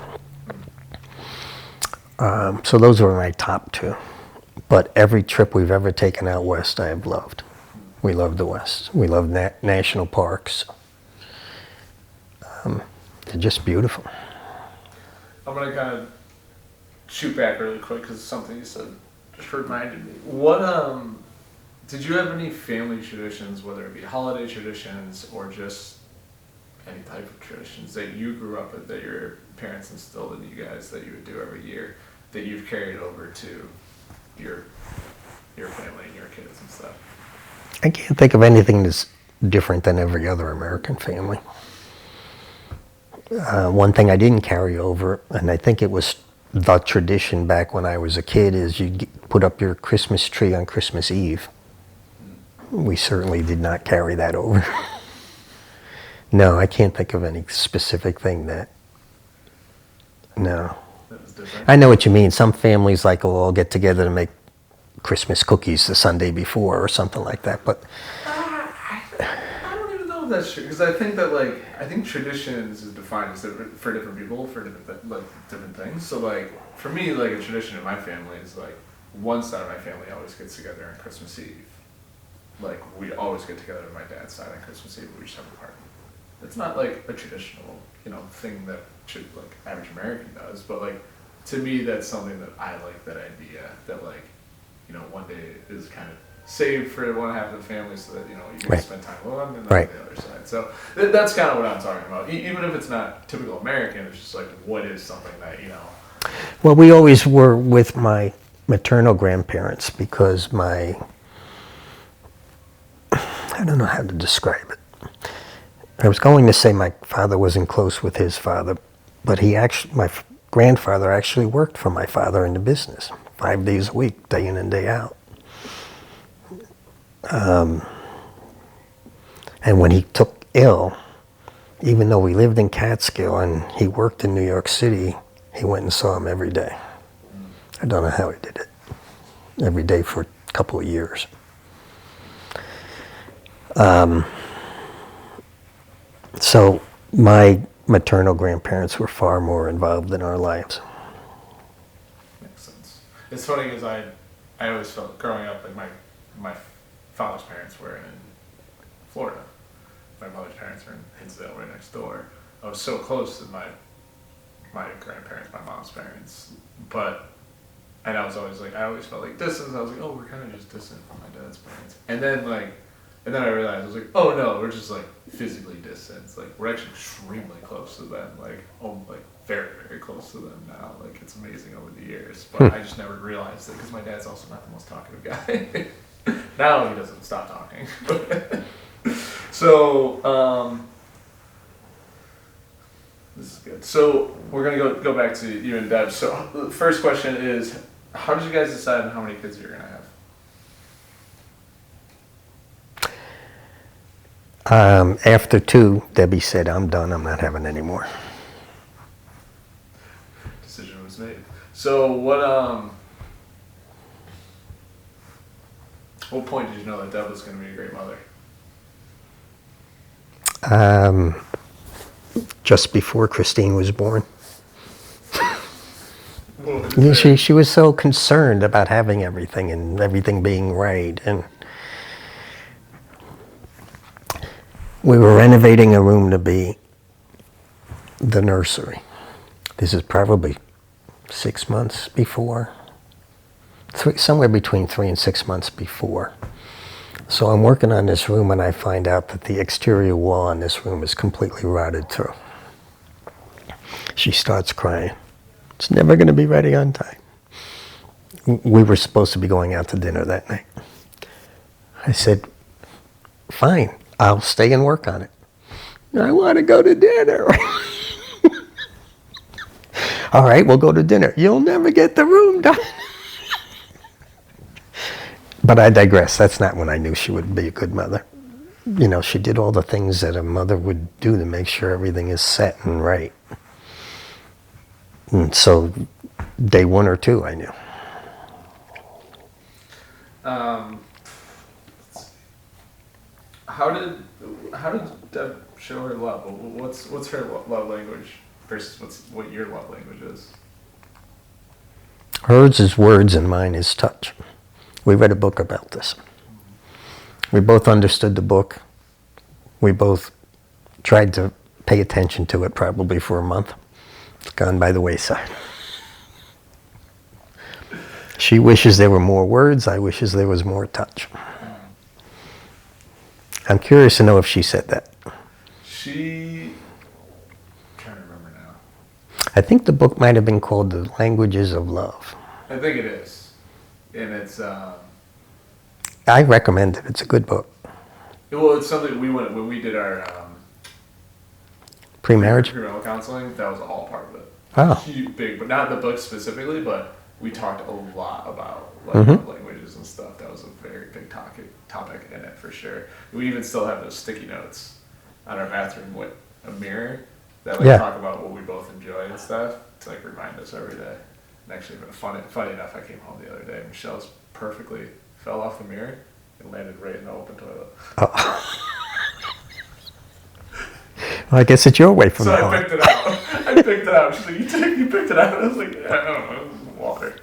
So those were my top two. But every trip we've ever taken out west, I have loved. We love the West. We love national parks. They're just beautiful. I'm going to kind of shoot back really quick because something you said just reminded me. Did you have any family traditions, whether it be holiday traditions or just any type of traditions that you grew up with, that your parents instilled in you guys, that you would do every year, that you've carried over to your family and your kids and stuff? I can't think of anything that's different than every other American family. One thing I didn't carry over, and I think it was the tradition back when I was a kid, is you put up your Christmas tree on Christmas Eve. We certainly did not carry that over. No, I can't think of any specific thing that, no. That was different. I know what you mean. Some families will all get together to make Christmas cookies the Sunday before or something like that, but I don't even know if that's true, because I think that I think traditions is defined as different for different people for different things. So for me, a tradition in my family is one side of my family always gets together on Christmas Eve. We always get together on my dad's side on Christmas Eve. We just have a party. It's not a traditional thing that should average American does, but to me that's something that I like, that idea that one day is kind of saved for one half of the family so that you can right. spend time with them and right. the other side. So that's kind of what I'm talking about. Even if it's not typical American, it's just what is something that Well, we always were with my maternal grandparents because I don't know how to describe it. I was going to say my father wasn't close with his father, but my grandfather actually worked for my father in the business 5 days a week, day in and day out. And when he took ill, even though we lived in Catskill and he worked in New York City, he went and saw him every day. I don't know how he did it. Every day for a couple of years. So my maternal grandparents were far more involved in our lives. Makes sense. It's funny because I always felt growing up like my father's parents were in Florida. My mother's parents were in Hinsdale, right next door. I was so close to my grandparents, my mom's parents, and I was always like, I always felt like distant. I was like, oh, we're kind of just distant from my dad's parents. And then I realized, I was like, oh no, we're just like physically distant. Like we're actually extremely close to them. Like, oh, like very, very close to them now. Like it's amazing over the years. But I just never realized it because my dad's also not the most talkative guy. Now he doesn't stop talking. So, this is good. So we're gonna go back to you and Deb. So the first question is, how did you guys decide on how many kids you're gonna have? After 2, Debbie said, I'm done, I'm not having any more. Decision was made. So what point did you know that Deb was gonna be a great mother? Just before Christine was born. Well, She was so concerned about having everything and everything being right. And we were renovating a room to be the nursery. This is probably 6 months before, somewhere between 3 and 6 months before. So I'm working on this room and I find out that the exterior wall on this room is completely rotted through. She starts crying. It's never going to be ready on time. We were supposed to be going out to dinner that night. I said, fine, I'll stay and work on it. I want to go to dinner. All right, we'll go to dinner. You'll never get the room done. But I digress. That's not when I knew she would be a good mother. You know, she did all the things that a mother would do to make sure everything is set and right. And so day 1 or 2, I knew. How did Deb show her love? What's her love language versus what your love language is? Hers is words and mine is touch. We read a book about this. We both understood the book. We both tried to pay attention to it probably for a month. It's gone by the wayside. She wishes there were more words. I wishes there was more touch. I'm curious to know if she said that. She, I can't remember now. I think the book might have been called The Languages of Love. I think it is. And it's, I recommend it. It's a good book. well, it's something when we did our Pre-marriage? premarital counseling, that was all part of it. Oh. Huge, big, but not the book specifically, but we talked a lot about languages and stuff. That was a very big topic in it for sure. We even still have those sticky notes on our bathroom with a mirror that talk about what we both enjoy and stuff to remind us every day. And actually, funny enough, I came home the other day and Michelle's perfectly fell off the mirror and landed right in the open toilet. Oh. Well, I guess it's your way from So now I on. picked it out. I picked it out. She's like, you picked it out? I was like, I don't know, it was water.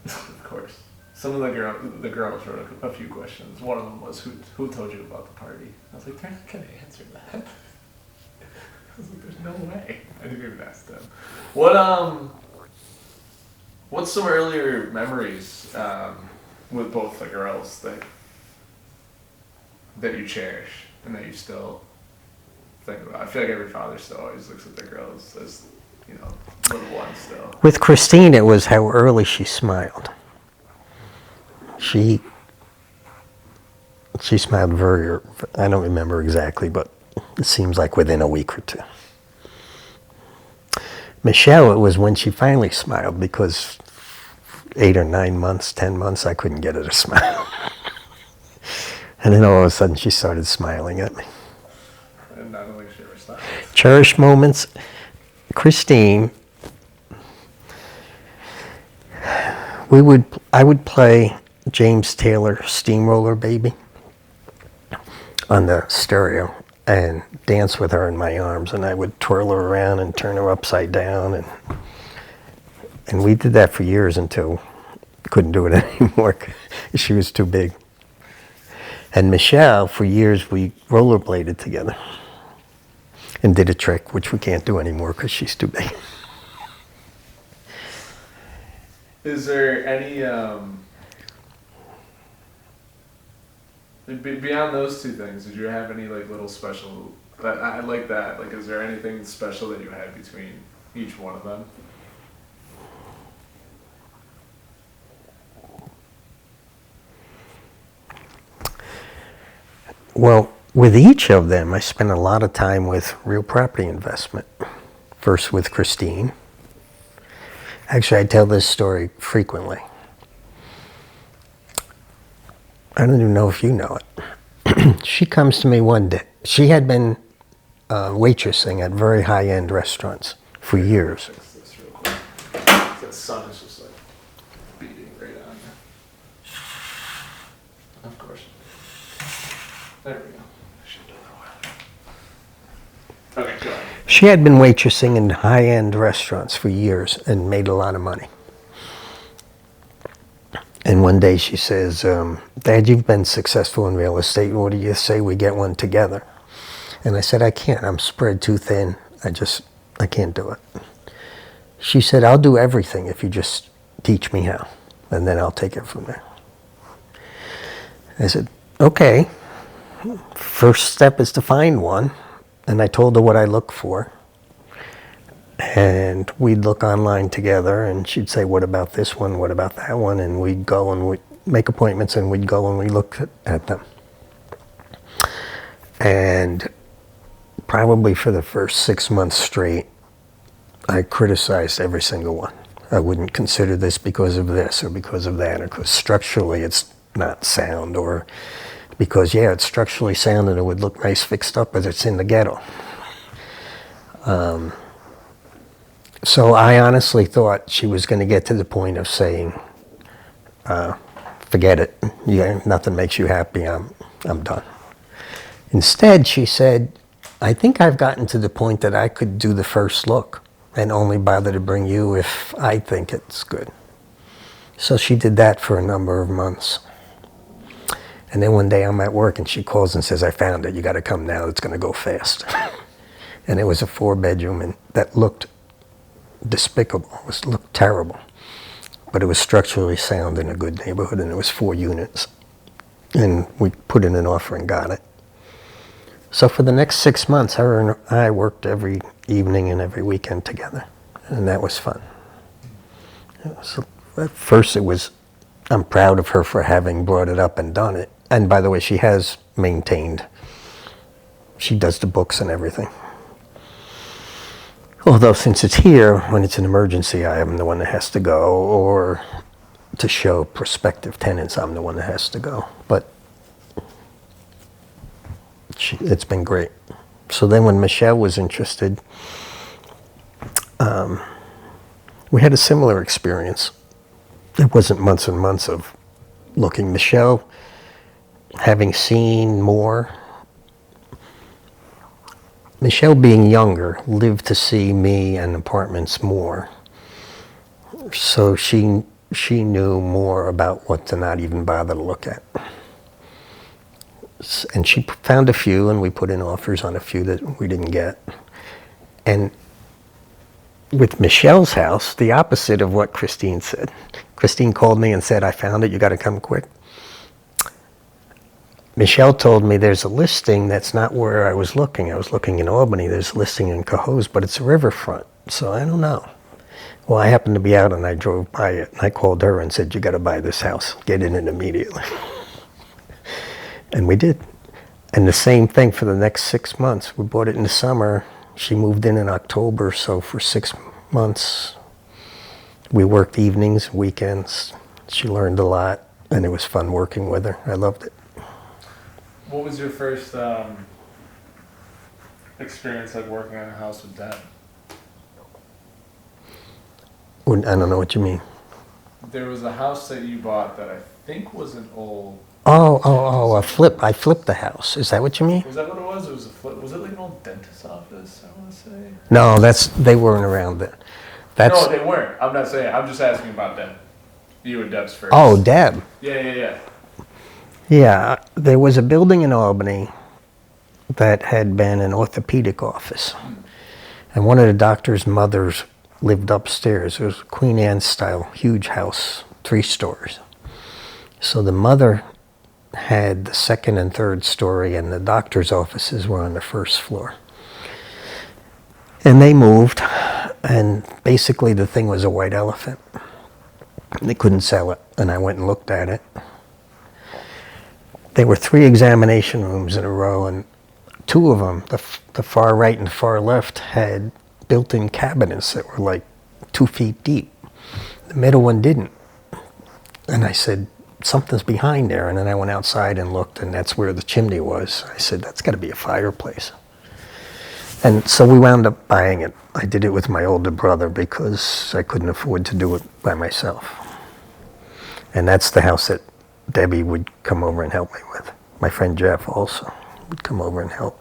Of course. Some of the girls wrote a few questions. One of them was, who told you about the party? I was like, they're not going to answer that. I was like, there's no way. I didn't even ask them. What's some earlier memories with both the girls that you cherish and that you still think about? I feel like every father still always looks at their girls as, little ones still. With Christine, it was how early she smiled. She smiled very, I don't remember exactly, but it seems like within a week or 2. Michelle, it was when she finally smiled, because 8 or 9 months, 10 months, I couldn't get her to smile. And then all of a sudden she started smiling at me. And I don't think she ever stopped. Cherished moments. Christine, I would play James Taylor Steamroller Baby on the stereo and dance with her in my arms, and I would twirl her around and turn her upside down, and we did that for years until couldn't do it anymore. She was too big. And Michelle, for years, we rollerbladed together and did a trick, which we can't do anymore because she's too big. Is there any beyond those two things? Did you have any like little special? I like that. Like, is there anything special that you had between each one of them? Well, with each of them, I spent a lot of time with real property investment. First with Christine. Actually, I tell this story frequently. I don't even know if you know it. She comes to me one day. She had been waitressing at very high-end restaurants for years. Fix this real quick. The sun is just like beating right on you. Of course. There we go. I should have done that. Okay, go ahead. She had been waitressing in high-end restaurants for years and made a lot of money. And one day she says, Dad, you've been successful in real estate. What do you say we get one together? And I said, I can't. I'm spread too thin. I can't do it. She said, I'll do everything if you just teach me how, and then I'll take it from there. I said, okay. First step is to find one. And I told her what I look for. And we'd look online together, and she'd say, what about this one? What about that one? And we'd go and we'd make appointments, and we'd go and we look at them. And probably for the first 6 months straight, I criticized every single one. I wouldn't consider this because of this or because of that, or because structurally it's not sound, or because, yeah, it's structurally sound and it would look nice fixed up, but it's in the ghetto. So I honestly thought she was going to get to the point of saying, forget it. Yeah, nothing makes you happy. I'm done. Instead, she said, I think I've gotten to the point that I could do the first look and only bother to bring you if I think it's good. So she did that for a number of months. And then one day I'm at work and she calls and says, I found it. You got to come now. It's going to go fast. And it was a 4-bedroom and that looked despicable. It looked terrible. But it was structurally sound in a good neighborhood, and it was 4 units. And we put in an offer and got it. So for the next 6 months, her and I worked every evening and every weekend together. And that was fun. So at first I'm proud of her for having brought it up and done it. And by the way, she has maintained. She does the books and everything. Although since it's here, when it's an emergency, I am the one that has to go, or to show prospective tenants, I'm the one that has to go. But it's been great. So then when Michelle was interested, we had a similar experience. It wasn't months and months of looking. Michelle, having seen more, Michelle being younger, lived to see me and apartments more. So she knew more about what to not even bother to look at. And she found a few, and we put in offers on a few that we didn't get. And with Michelle's house, the opposite of what Christine said. Christine called me and said, I found it, you got to come quick. Michelle told me there's a listing that's not where I was looking. I was looking in Albany. There's a listing in Cohoes, but it's a riverfront. So I don't know. Well, I happened to be out and I drove by it. And I called her and said, you got to buy this house. Get in it immediately. And we did. And the same thing for the next 6 months. We bought it in the summer. She moved in October. So for 6 months, we worked evenings, weekends. She learned a lot. And it was fun working with her. I loved it. What was your first experience like working on a house with Dad? I don't know what you mean. There was a house that you bought that I think was an old. A flip. I flipped the house. Is that what you mean? Was that what it was? It was a flip. Was it like an old dentist's office? I want to say. No, they weren't around then. That's No, they weren't. I'm not saying. I'm just asking about Deb. You and Deb's first. oh, Deb. Yeah. Yeah, there was a building in Albany that had been an orthopedic office, and one of the doctor's mothers lived upstairs. It was a Queen Anne style, huge house, 3 stories. So the mother had the second and third story, and the doctor's offices were on the first floor. And they moved, and basically the thing was a white elephant. They couldn't sell it, and I went and looked at it. There were 3 examination rooms in a row, and 2 of them, the far right and the far left, had built-in cabinets that were like 2 feet deep. The middle one didn't. And I said, something's behind there. And then I went outside and looked, and that's where the chimney was. I said, that's got to be a fireplace. And so we wound up buying it. I did it with my older brother because I couldn't afford to do it by myself. And that's the house that Debbie would come over and help me with. My friend Jeff also would come over and help.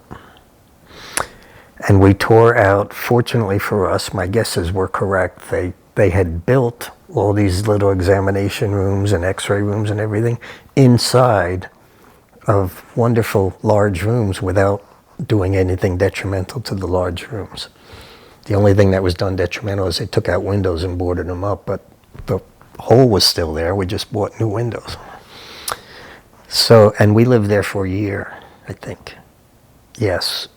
And we tore out, fortunately for us, my guesses were correct. They had built all these little examination rooms and x-ray rooms and everything inside of wonderful large rooms without doing anything detrimental to the large rooms. The only thing that was done detrimental is they took out windows and boarded them up, but the hole was still there. We just bought new windows. So, and we lived there for a year, I think. Yes.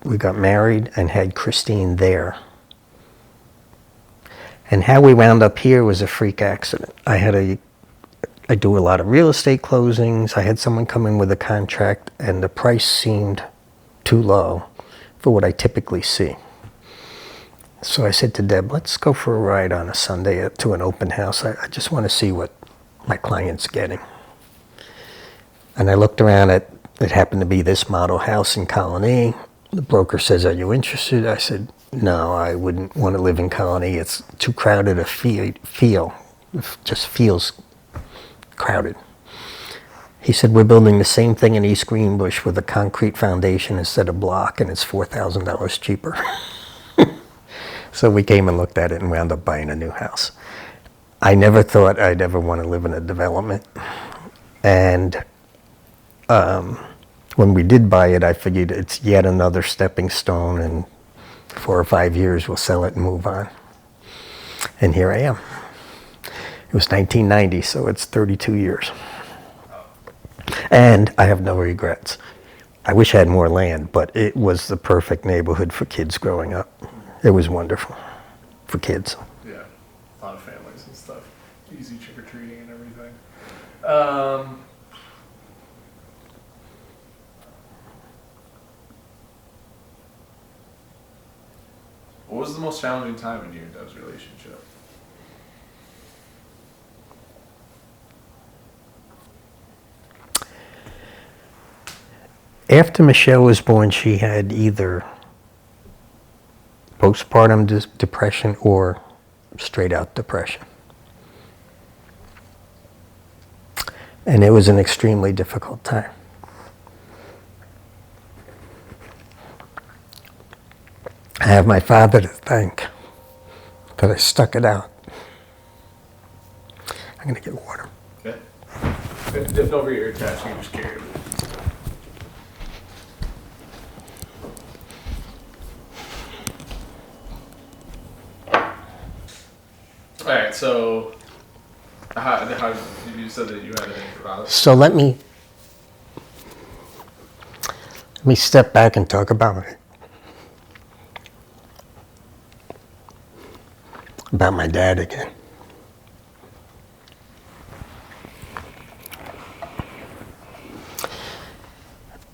We got married and had Christine there. And how we wound up here was a freak accident. I do a lot of real estate closings. I had someone come in with a contract, and the price seemed too low for what I typically see. So I said to Deb, let's go for a ride on a Sunday to an open house. I just want to see what my client's getting. And I looked around at, it happened to be this model house in Colony. The broker says, are you interested? I said, no, I wouldn't want to live in Colony. It's too crowded a feel. It just feels crowded. He said, we're building the same thing in East Greenbush with a concrete foundation instead of block, and it's $4,000 cheaper. So we came and looked at it and wound up buying a new house. I never thought I'd ever want to live in a development. And when we did buy it, I figured it's yet another stepping stone, and 4 or 5 years we'll sell it and move on. And here I am. It was 1990, so it's 32 years. And I have no regrets. I wish I had more land, but it was the perfect neighborhood for kids growing up. It was wonderful for kids. Yeah, a lot of families and stuff. Easy trick-or-treating and everything. What was the most challenging time in you and Deb's relationship? After Michelle was born, she had either postpartum depression or straight out depression. And it was an extremely difficult time. I have my father to thank that I stuck it out. I'm going to get water. Okay. Dipped over your attach, you can just carry it. Alright, so how you said that you had an antibiotic? So let me step back and talk about it. About my dad again.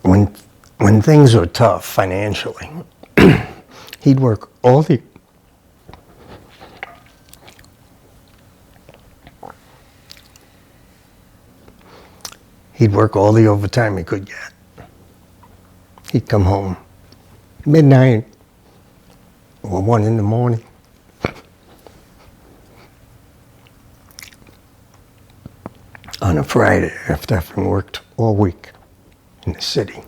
When things were tough financially, he'd work all the He'd work all the overtime he could get. He'd come home midnight or 1 in the morning. On a Friday after having worked all week in the city.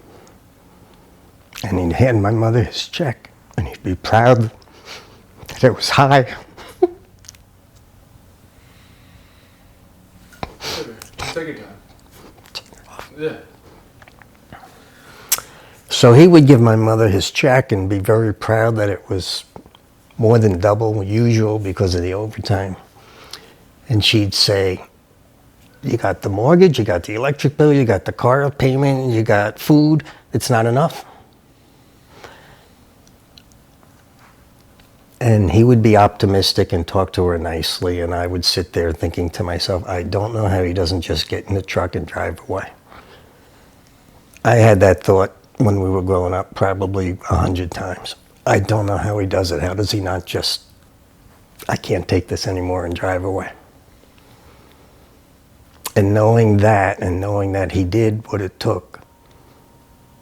And he'd hand my mother his check, and he'd be proud that it was high. Take your time. Yeah. So he would give my mother his check and be very proud that it was more than double usual because of the overtime. And she'd say, you got the mortgage, you got the electric bill, you got the car payment, you got food, it's not enough. And he would be optimistic and talk to her nicely, and I would sit there thinking to myself, I don't know how he doesn't just get in the truck and drive away. I had that thought when we were growing up probably 100 times. I don't know how he does it. How does he not just, I can't take this anymore, and drive away? And knowing that he did what it took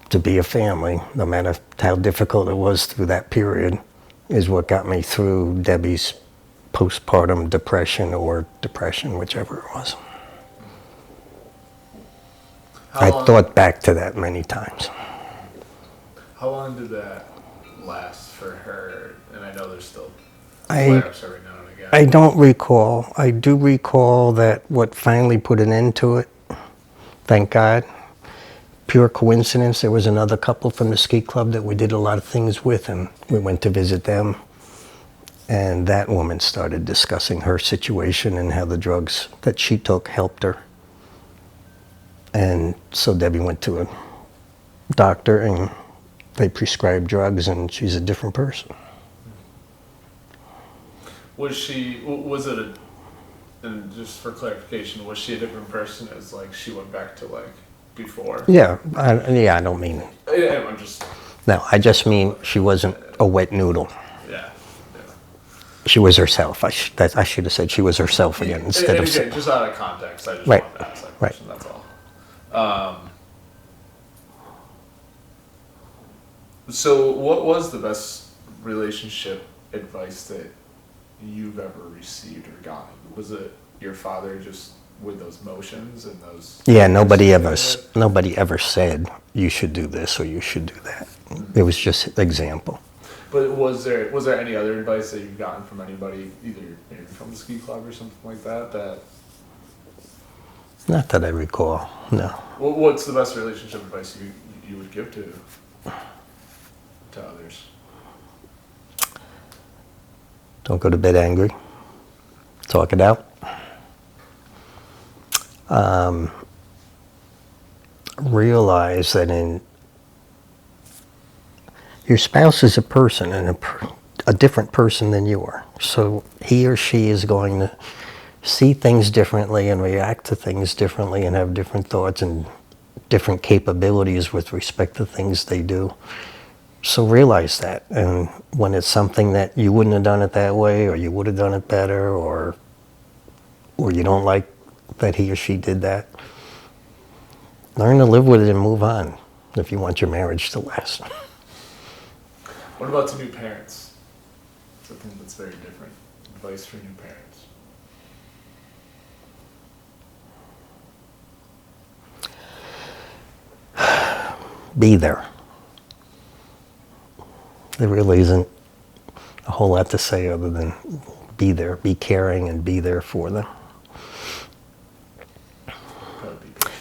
to be a family, no matter how difficult it was through that period, is what got me through Debbie's postpartum depression or depression, whichever it was. I thought back to that many times. How long did that last for her? And I know there's still flare-ups every now and again. I don't recall. I do recall that what finally put an end to it, thank God, pure coincidence, there was another couple from the ski club that we did a lot of things with, and we went to visit them. And that woman started discussing her situation and how the drugs that she took helped her. And so Debbie went to a doctor and they prescribed drugs, and she's a different person. Was it and just for clarification, was she a different person as like she went back to like before? Yeah, I don't mean. Yeah, I'm just. No, I just mean she wasn't a wet noodle. Yeah. She was herself. I should have said she was herself again instead of. Again, just out of context, I just Right. wanted to ask that question. That's all. So, what was the best relationship advice that you've ever received or gotten? Was it your father just with those motions and those? Yeah, nobody ever said you should do this or you should do that. It was just example. But was there any other advice that you've gotten from anybody, either maybe from the ski club or something like that? That Not that I recall. No. What's the best relationship advice you would give to others? Don't go to bed angry. Talk it out. Realize that your spouse is a person and a different person than you are. So he or she is going to see things differently and react to things differently and have different thoughts and different capabilities with respect to things they do. So realize that, and when it's something that you wouldn't have done it that way, or you would have done it better, or you don't like that he or she did that, learn to live with it and move on if you want your marriage to last. What about to new parents? Something that's very different. Advice for new parents. Be there. There really isn't a whole lot to say other than be there, be caring, and be there for them.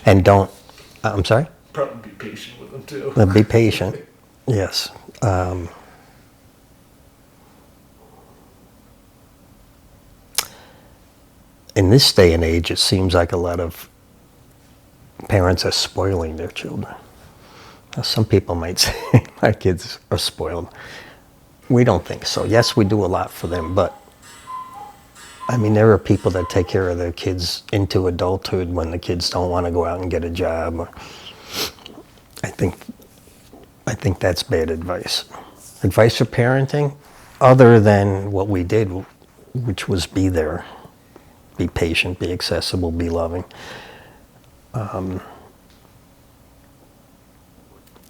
And don't, I'm sorry? Probably be patient with them too. Be patient, yes. In this day and age, it seems like a lot of parents are spoiling their children. Now, some people might say my kids are spoiled. We don't think so. Yes, we do a lot for them, but I mean, there are people that take care of their kids into adulthood when the kids don't want to go out and get a job. I think that's bad advice. Advice for parenting, other than what we did, which was be there, be patient, be accessible, be loving.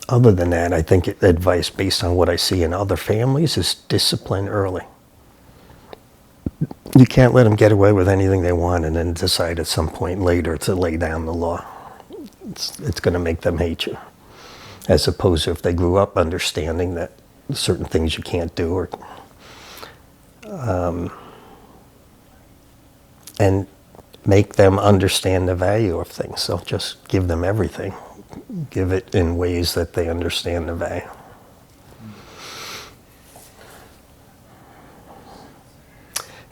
Other than that, I think advice based on what I see in other families is discipline early. You can't let them get away with anything they want and then decide at some point later to lay down the law. It's going to make them hate you. As opposed to if they grew up understanding that certain things you can't do, or and make them understand the value of things. So just give them everything. Give it in ways that they understand the value.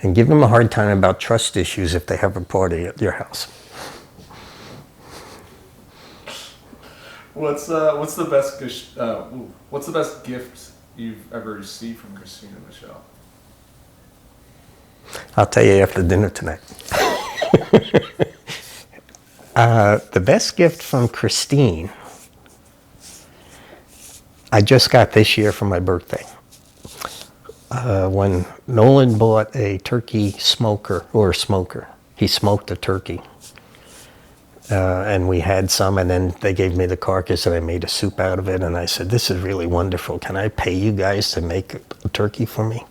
And give them a hard time about trust issues if they have a party at your house. What's the best gift you've ever received from Christine and Michelle? I'll tell you after dinner tonight. The best gift from Christine, I just got this year for my birthday. When Nolan bought a turkey smoker, he smoked a turkey. And we had some, and then they gave me the carcass and I made a soup out of it. And I said, this is really wonderful. Can I pay you guys to make a turkey for me?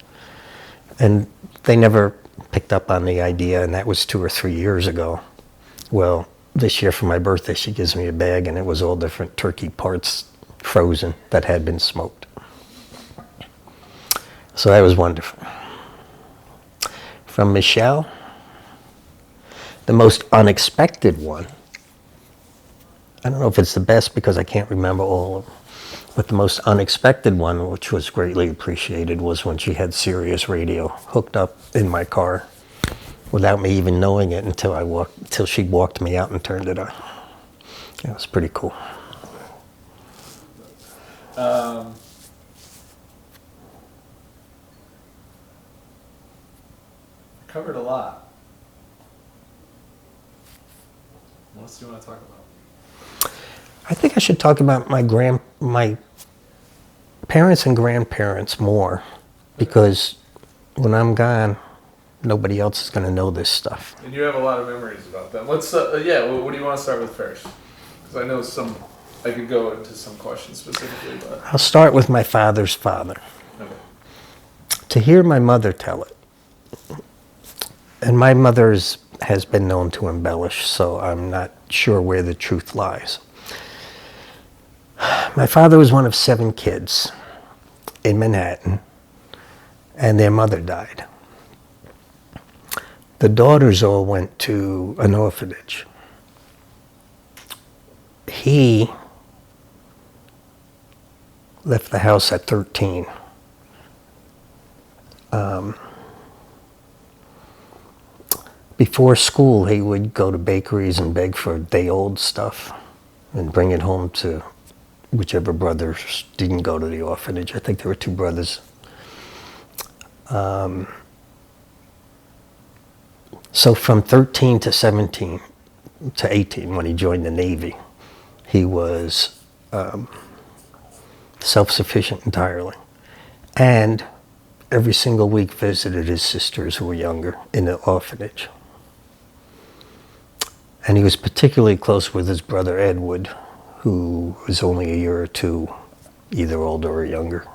And they never picked up on the idea, and that was 2 or 3 years ago. Well, this year for my birthday, she gives me a bag, and it was all different turkey parts, frozen, that had been smoked. So that was wonderful. From Michelle, the most unexpected one, I don't know if it's the best because I can't remember all of them, but the most unexpected one, which was greatly appreciated, was when she had Sirius Radio hooked up in my car without me even knowing it until she walked me out and turned it on. It was pretty cool. Covered a lot. What else do you want to talk about? I think I should talk about my parents and grandparents more, because when I'm gone, nobody else is going to know this stuff. And you have a lot of memories about them. What do you want to start with first? Because I know I could go into some questions specifically, but I'll start with my father's father. okay. To hear my mother tell it, and my mother's has been known to embellish, so I'm not sure where the truth lies. My father was one of 7 kids in Manhattan, and their mother died. The daughters all went to an orphanage. He left the house at 13. Before school, he would go to bakeries and beg for day-old stuff and bring it home to whichever brothers didn't go to the orphanage. I think there were 2 brothers. So from 13 to 17 to 18, when he joined the Navy, he was self-sufficient entirely. And every single week visited his sisters who were younger in the orphanage. And he was particularly close with his brother Edward, who was only a year or 2, either older or younger.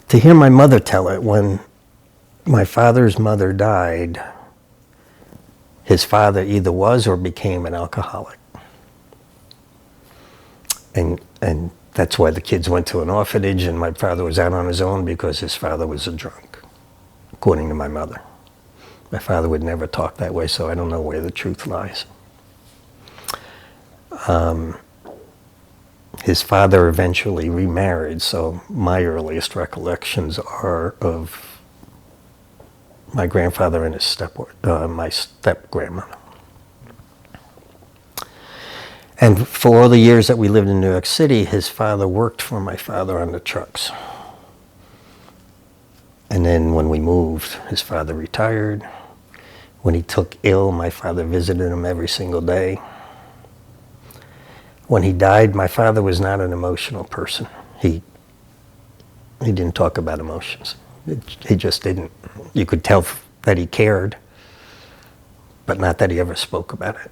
To hear my mother tell it, when my father's mother died, his father either was or became an alcoholic. And that's why the kids went to an orphanage, and my father was out on his own because his father was a drunk, according to my mother. My father would never talk that way, so I don't know where the truth lies. His father eventually remarried, so my earliest recollections are of my grandfather and his my step-grandmother. And for all the years that we lived in New York City, his father worked for my father on the trucks. And then when we moved, his father retired. When he took ill, my father visited him every single day. When he died, my father was not an emotional person. He didn't talk about emotions. He just didn't. You could tell that he cared, but not that he ever spoke about it.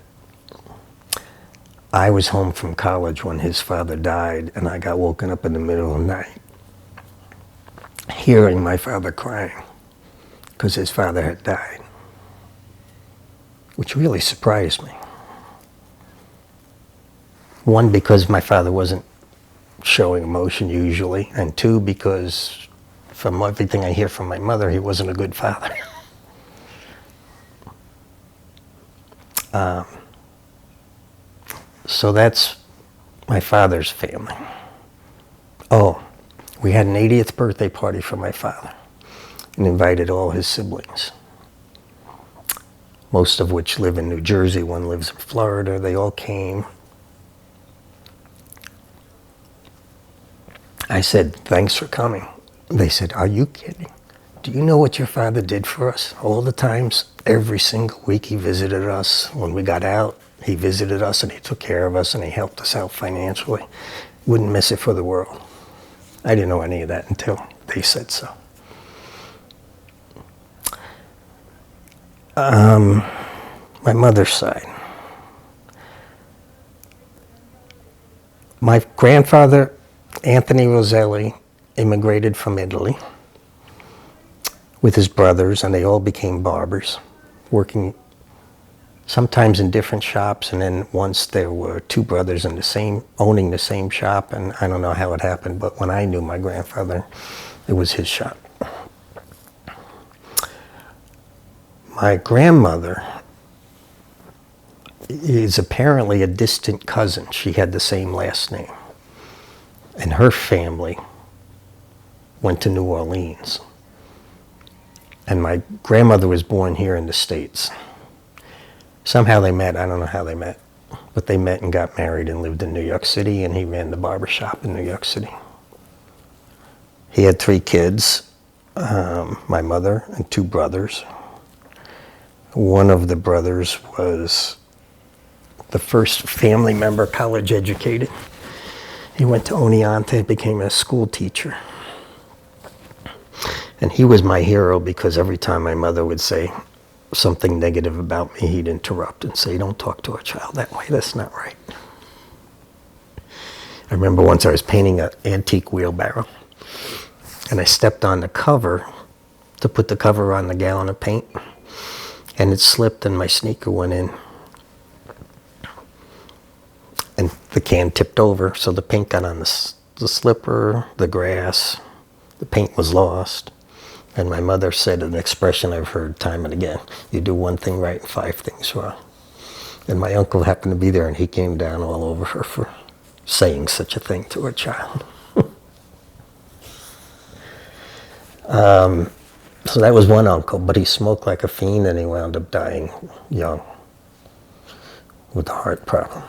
I was home from college when his father died, and I got woken up in the middle of the night hearing my father crying because his father had died, which really surprised me. One, because my father wasn't showing emotion usually, and two, because from everything I hear from my mother, he wasn't a good father. So that's my father's family. Oh, we had an 80th birthday party for my father and invited all his siblings, most of which live in New Jersey. One lives in Florida. They all came. I said, thanks for coming. They said, are you kidding? Do you know what your father did for us? All the times, every single week he visited us. When we got out, he visited us and he took care of us and he helped us out financially. Wouldn't miss it for the world. I didn't know any of that until they said so. My mother's side. My grandfather, Anthony Roselli, immigrated from Italy with his brothers, and they all became barbers, working sometimes in different shops, and then once there were two brothers in the same, owning the same shop, and I don't know how it happened, but when I knew my grandfather, it was his shop. My grandmother is apparently a distant cousin. She had the same last name. And her family went to New Orleans. And my grandmother was born here in the States. Somehow they met. I don't know how they met. But they met and got married and lived in New York City, and he ran the barber shop in New York City. He had 3 kids, my mother and 2 brothers. One of the brothers was the first family member college educated. He went to Oneonta, became a school teacher. And he was my hero because every time my mother would say something negative about me, he'd interrupt and say, don't talk to a child that way, that's not right. I remember once I was painting an antique wheelbarrow, and I stepped on the cover to put the cover on the gallon of paint, and it slipped and my sneaker went in. And the can tipped over, so the paint got on the slipper, the grass, the paint was lost. And my mother said an expression I've heard time and again, you do one thing right and 5 things wrong. And my uncle happened to be there, and he came down all over her for saying such a thing to her child. So that was one uncle, but he smoked like a fiend and he wound up dying young with a heart problem.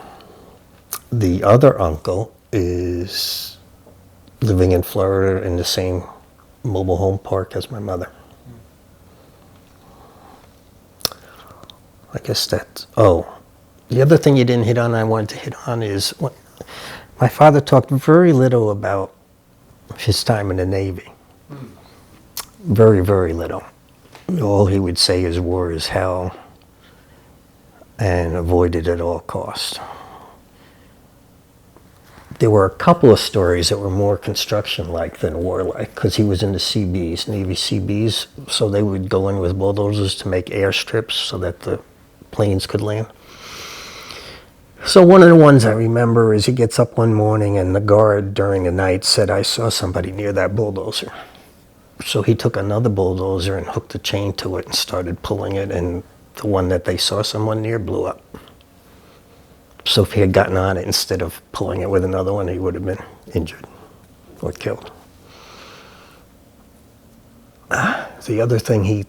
The other uncle is living in Florida in the same mobile home park as my mother. I guess that's, the other thing you didn't hit on I wanted to hit on is my father talked very little about his time in the Navy. Very, very little. All he would say is war is hell and avoid it at all costs. There were a couple of stories that were more construction-like than war-like, because he was in the CBs, Navy CBs, so they would go in with bulldozers to make airstrips so that the planes could land. So one of the ones I remember is he gets up one morning and the guard during the night said, I saw somebody near that bulldozer. So he took another bulldozer and hooked a chain to it and started pulling it, and the one that they saw someone near blew up. So if he had gotten on it instead of pulling it with another one, he would have been injured or killed. The other thing he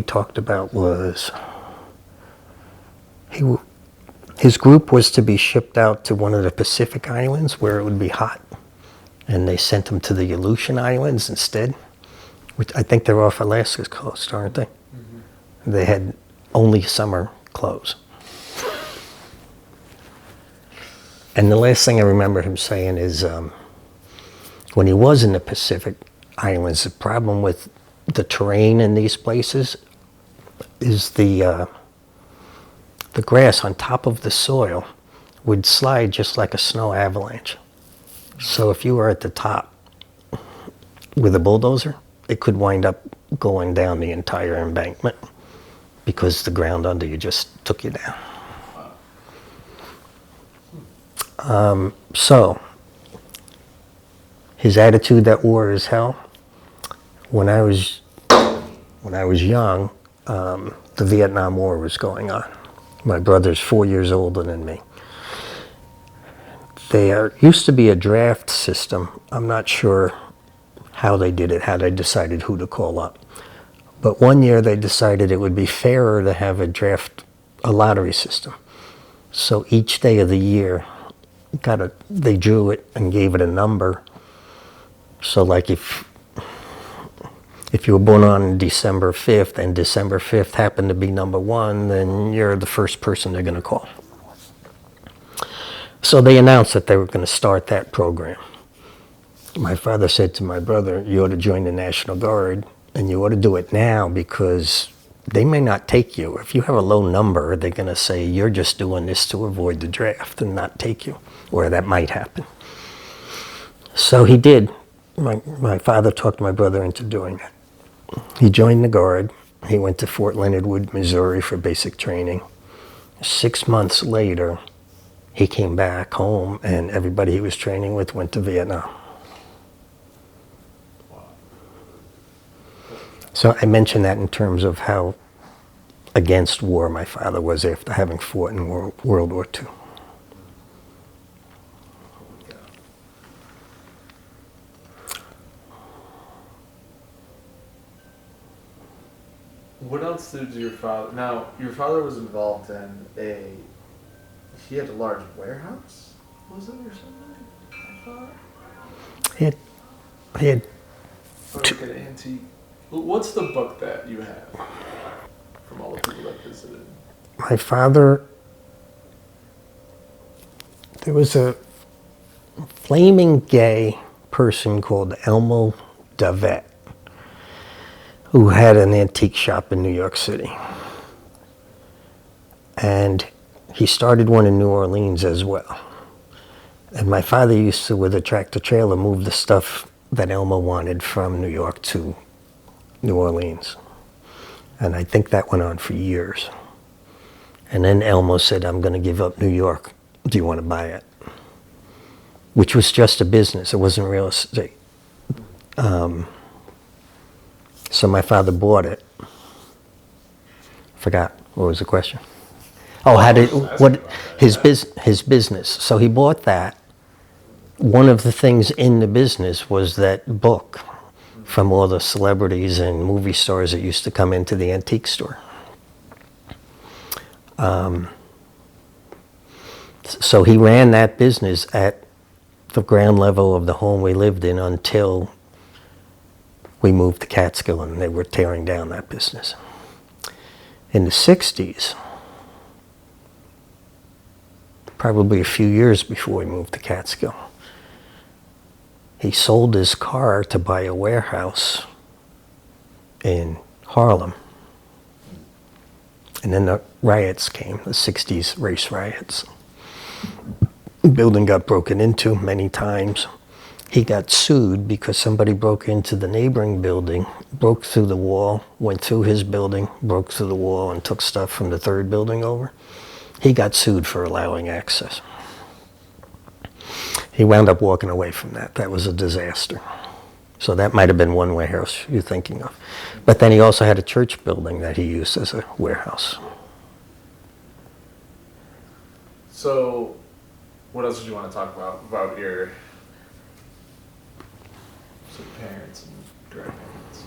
talked about was his group was to be shipped out to one of the Pacific Islands where it would be hot. And they sent them to the Aleutian Islands instead, which I think they're off Alaska's coast, aren't they? Mm-hmm. They had only summer clothes. And the last thing I remember him saying is when he was in the Pacific Islands, the problem with the terrain in these places is the the grass on top of the soil would slide just like a snow avalanche. So if you were at the top with a bulldozer, it could wind up going down the entire embankment because the ground under you just took you down. So his attitude that war is hell. When I was young, the Vietnam War was going on. My brother's 4 years older than me. There used to be a draft system. I'm not sure how they did it, how they decided who to call up. But one year they decided it would be fairer to have a lottery system. So each day of the year, they drew it and gave it a number. So like if you were born on December 5th and December 5th happened to be number 1, then you're the first person they're going to call. So they announced that they were going to start that program. My father said to my brother, you ought to join the National Guard, and you ought to do it now because they may not take you. If you have a low number, they're going to say you're just doing this to avoid the draft and not take you, or that might happen. So he did. My father talked my brother into doing it. He joined the Guard. He went to Fort Leonard Wood, Missouri for basic training. 6 months later, he came back home and everybody he was training with went to Vietnam. So I mention that in terms of how against war my father was after having fought in World War II. What else did your father? Now, your father was involved in he had a large warehouse, was it, or something? I thought. He had Or like an antique. What's the book that you have from all the people that visited? my father, there was a flaming gay person called Elmo Davet who had an antique shop in New York City. And he started one in New Orleans as well. And my father used to, with a tractor trailer, move the stuff that Elmo wanted from New York to New Orleans. And I think that went on for years. And then Elmo said, I'm going to give up New York. Do you want to buy it? Which was just a business. It wasn't real estate. So my father bought it. Forgot. What was the question? Oh, his business. So he bought that. One of the things in the business was that book from all the celebrities and movie stars that used to come into the antique store. So he ran that business at the ground level of the home we lived in until we moved to Catskill and they were tearing down that business. In the 60s, probably a few years before we moved to Catskill, he sold his car to buy a warehouse in Harlem. And then the riots came, the 60s race riots. The building got broken into many times. He got sued because somebody broke into the neighboring building, broke through the wall, went through his building, broke through the wall, and took stuff from the third building over. He got sued for allowing access. He wound up walking away from that. That was a disaster. So that might have been one warehouse you're thinking of. But then he also had a church building that he used as a warehouse. So, what else did you want to talk about your parents and grandparents?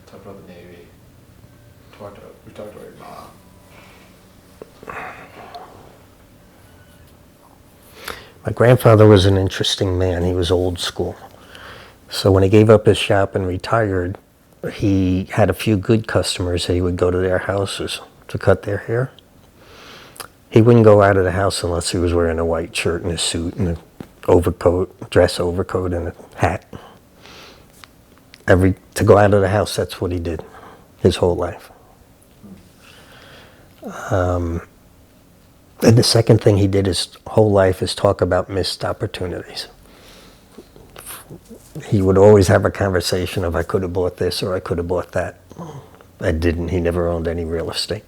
Talk about the Navy. We talked about your mom. My grandfather was an interesting man. He was old school. So when he gave up his shop and retired, he had a few good customers that he would go to their houses to cut their hair. He wouldn't go out of the house unless he was wearing a white shirt and a suit and an overcoat, dress overcoat and a hat. To go out of the house, that's what he did his whole life. And the second thing he did his whole life is talk about missed opportunities. He would always have a conversation of, I could have bought this or I could have bought that. I didn't. He never owned any real estate.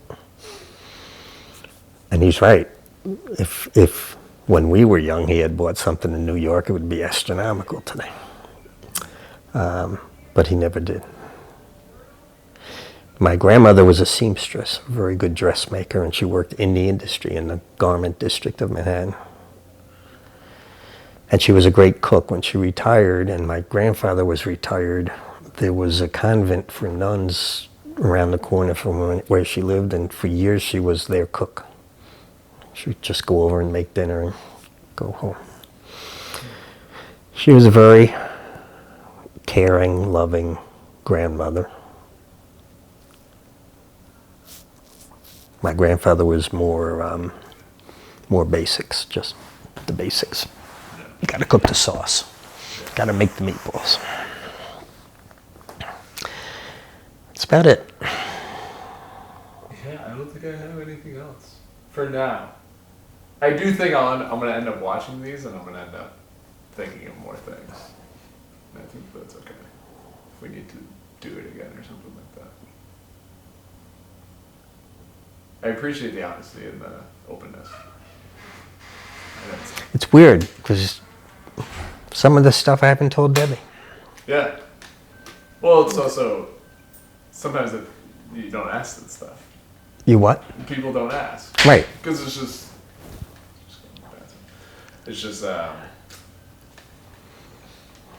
And he's right. If when we were young he had bought something in New York, it would be astronomical today. But he never did. My grandmother was a seamstress, a very good dressmaker, and she worked in the industry in the garment district of Manhattan. And she was a great cook. When she retired, and my grandfather was retired, there was a convent for nuns around the corner from where she lived, and for years she was their cook. She would just go over and make dinner and go home. She was a very caring, loving grandmother. My grandfather was more basics, just the basics. You gotta cook the sauce. Gotta make the meatballs. That's about it. Yeah, I don't think I have anything else for now. I do think I'm gonna end up watching these, and I'm gonna end up thinking of more things. And I think that's okay. If we need to do it again or something like that. I appreciate the honesty and the openness. It's weird because some of the stuff I haven't told Debbie. Yeah. Well, it's also sometimes that you don't ask that stuff. You what? People don't ask. Right. Because it's just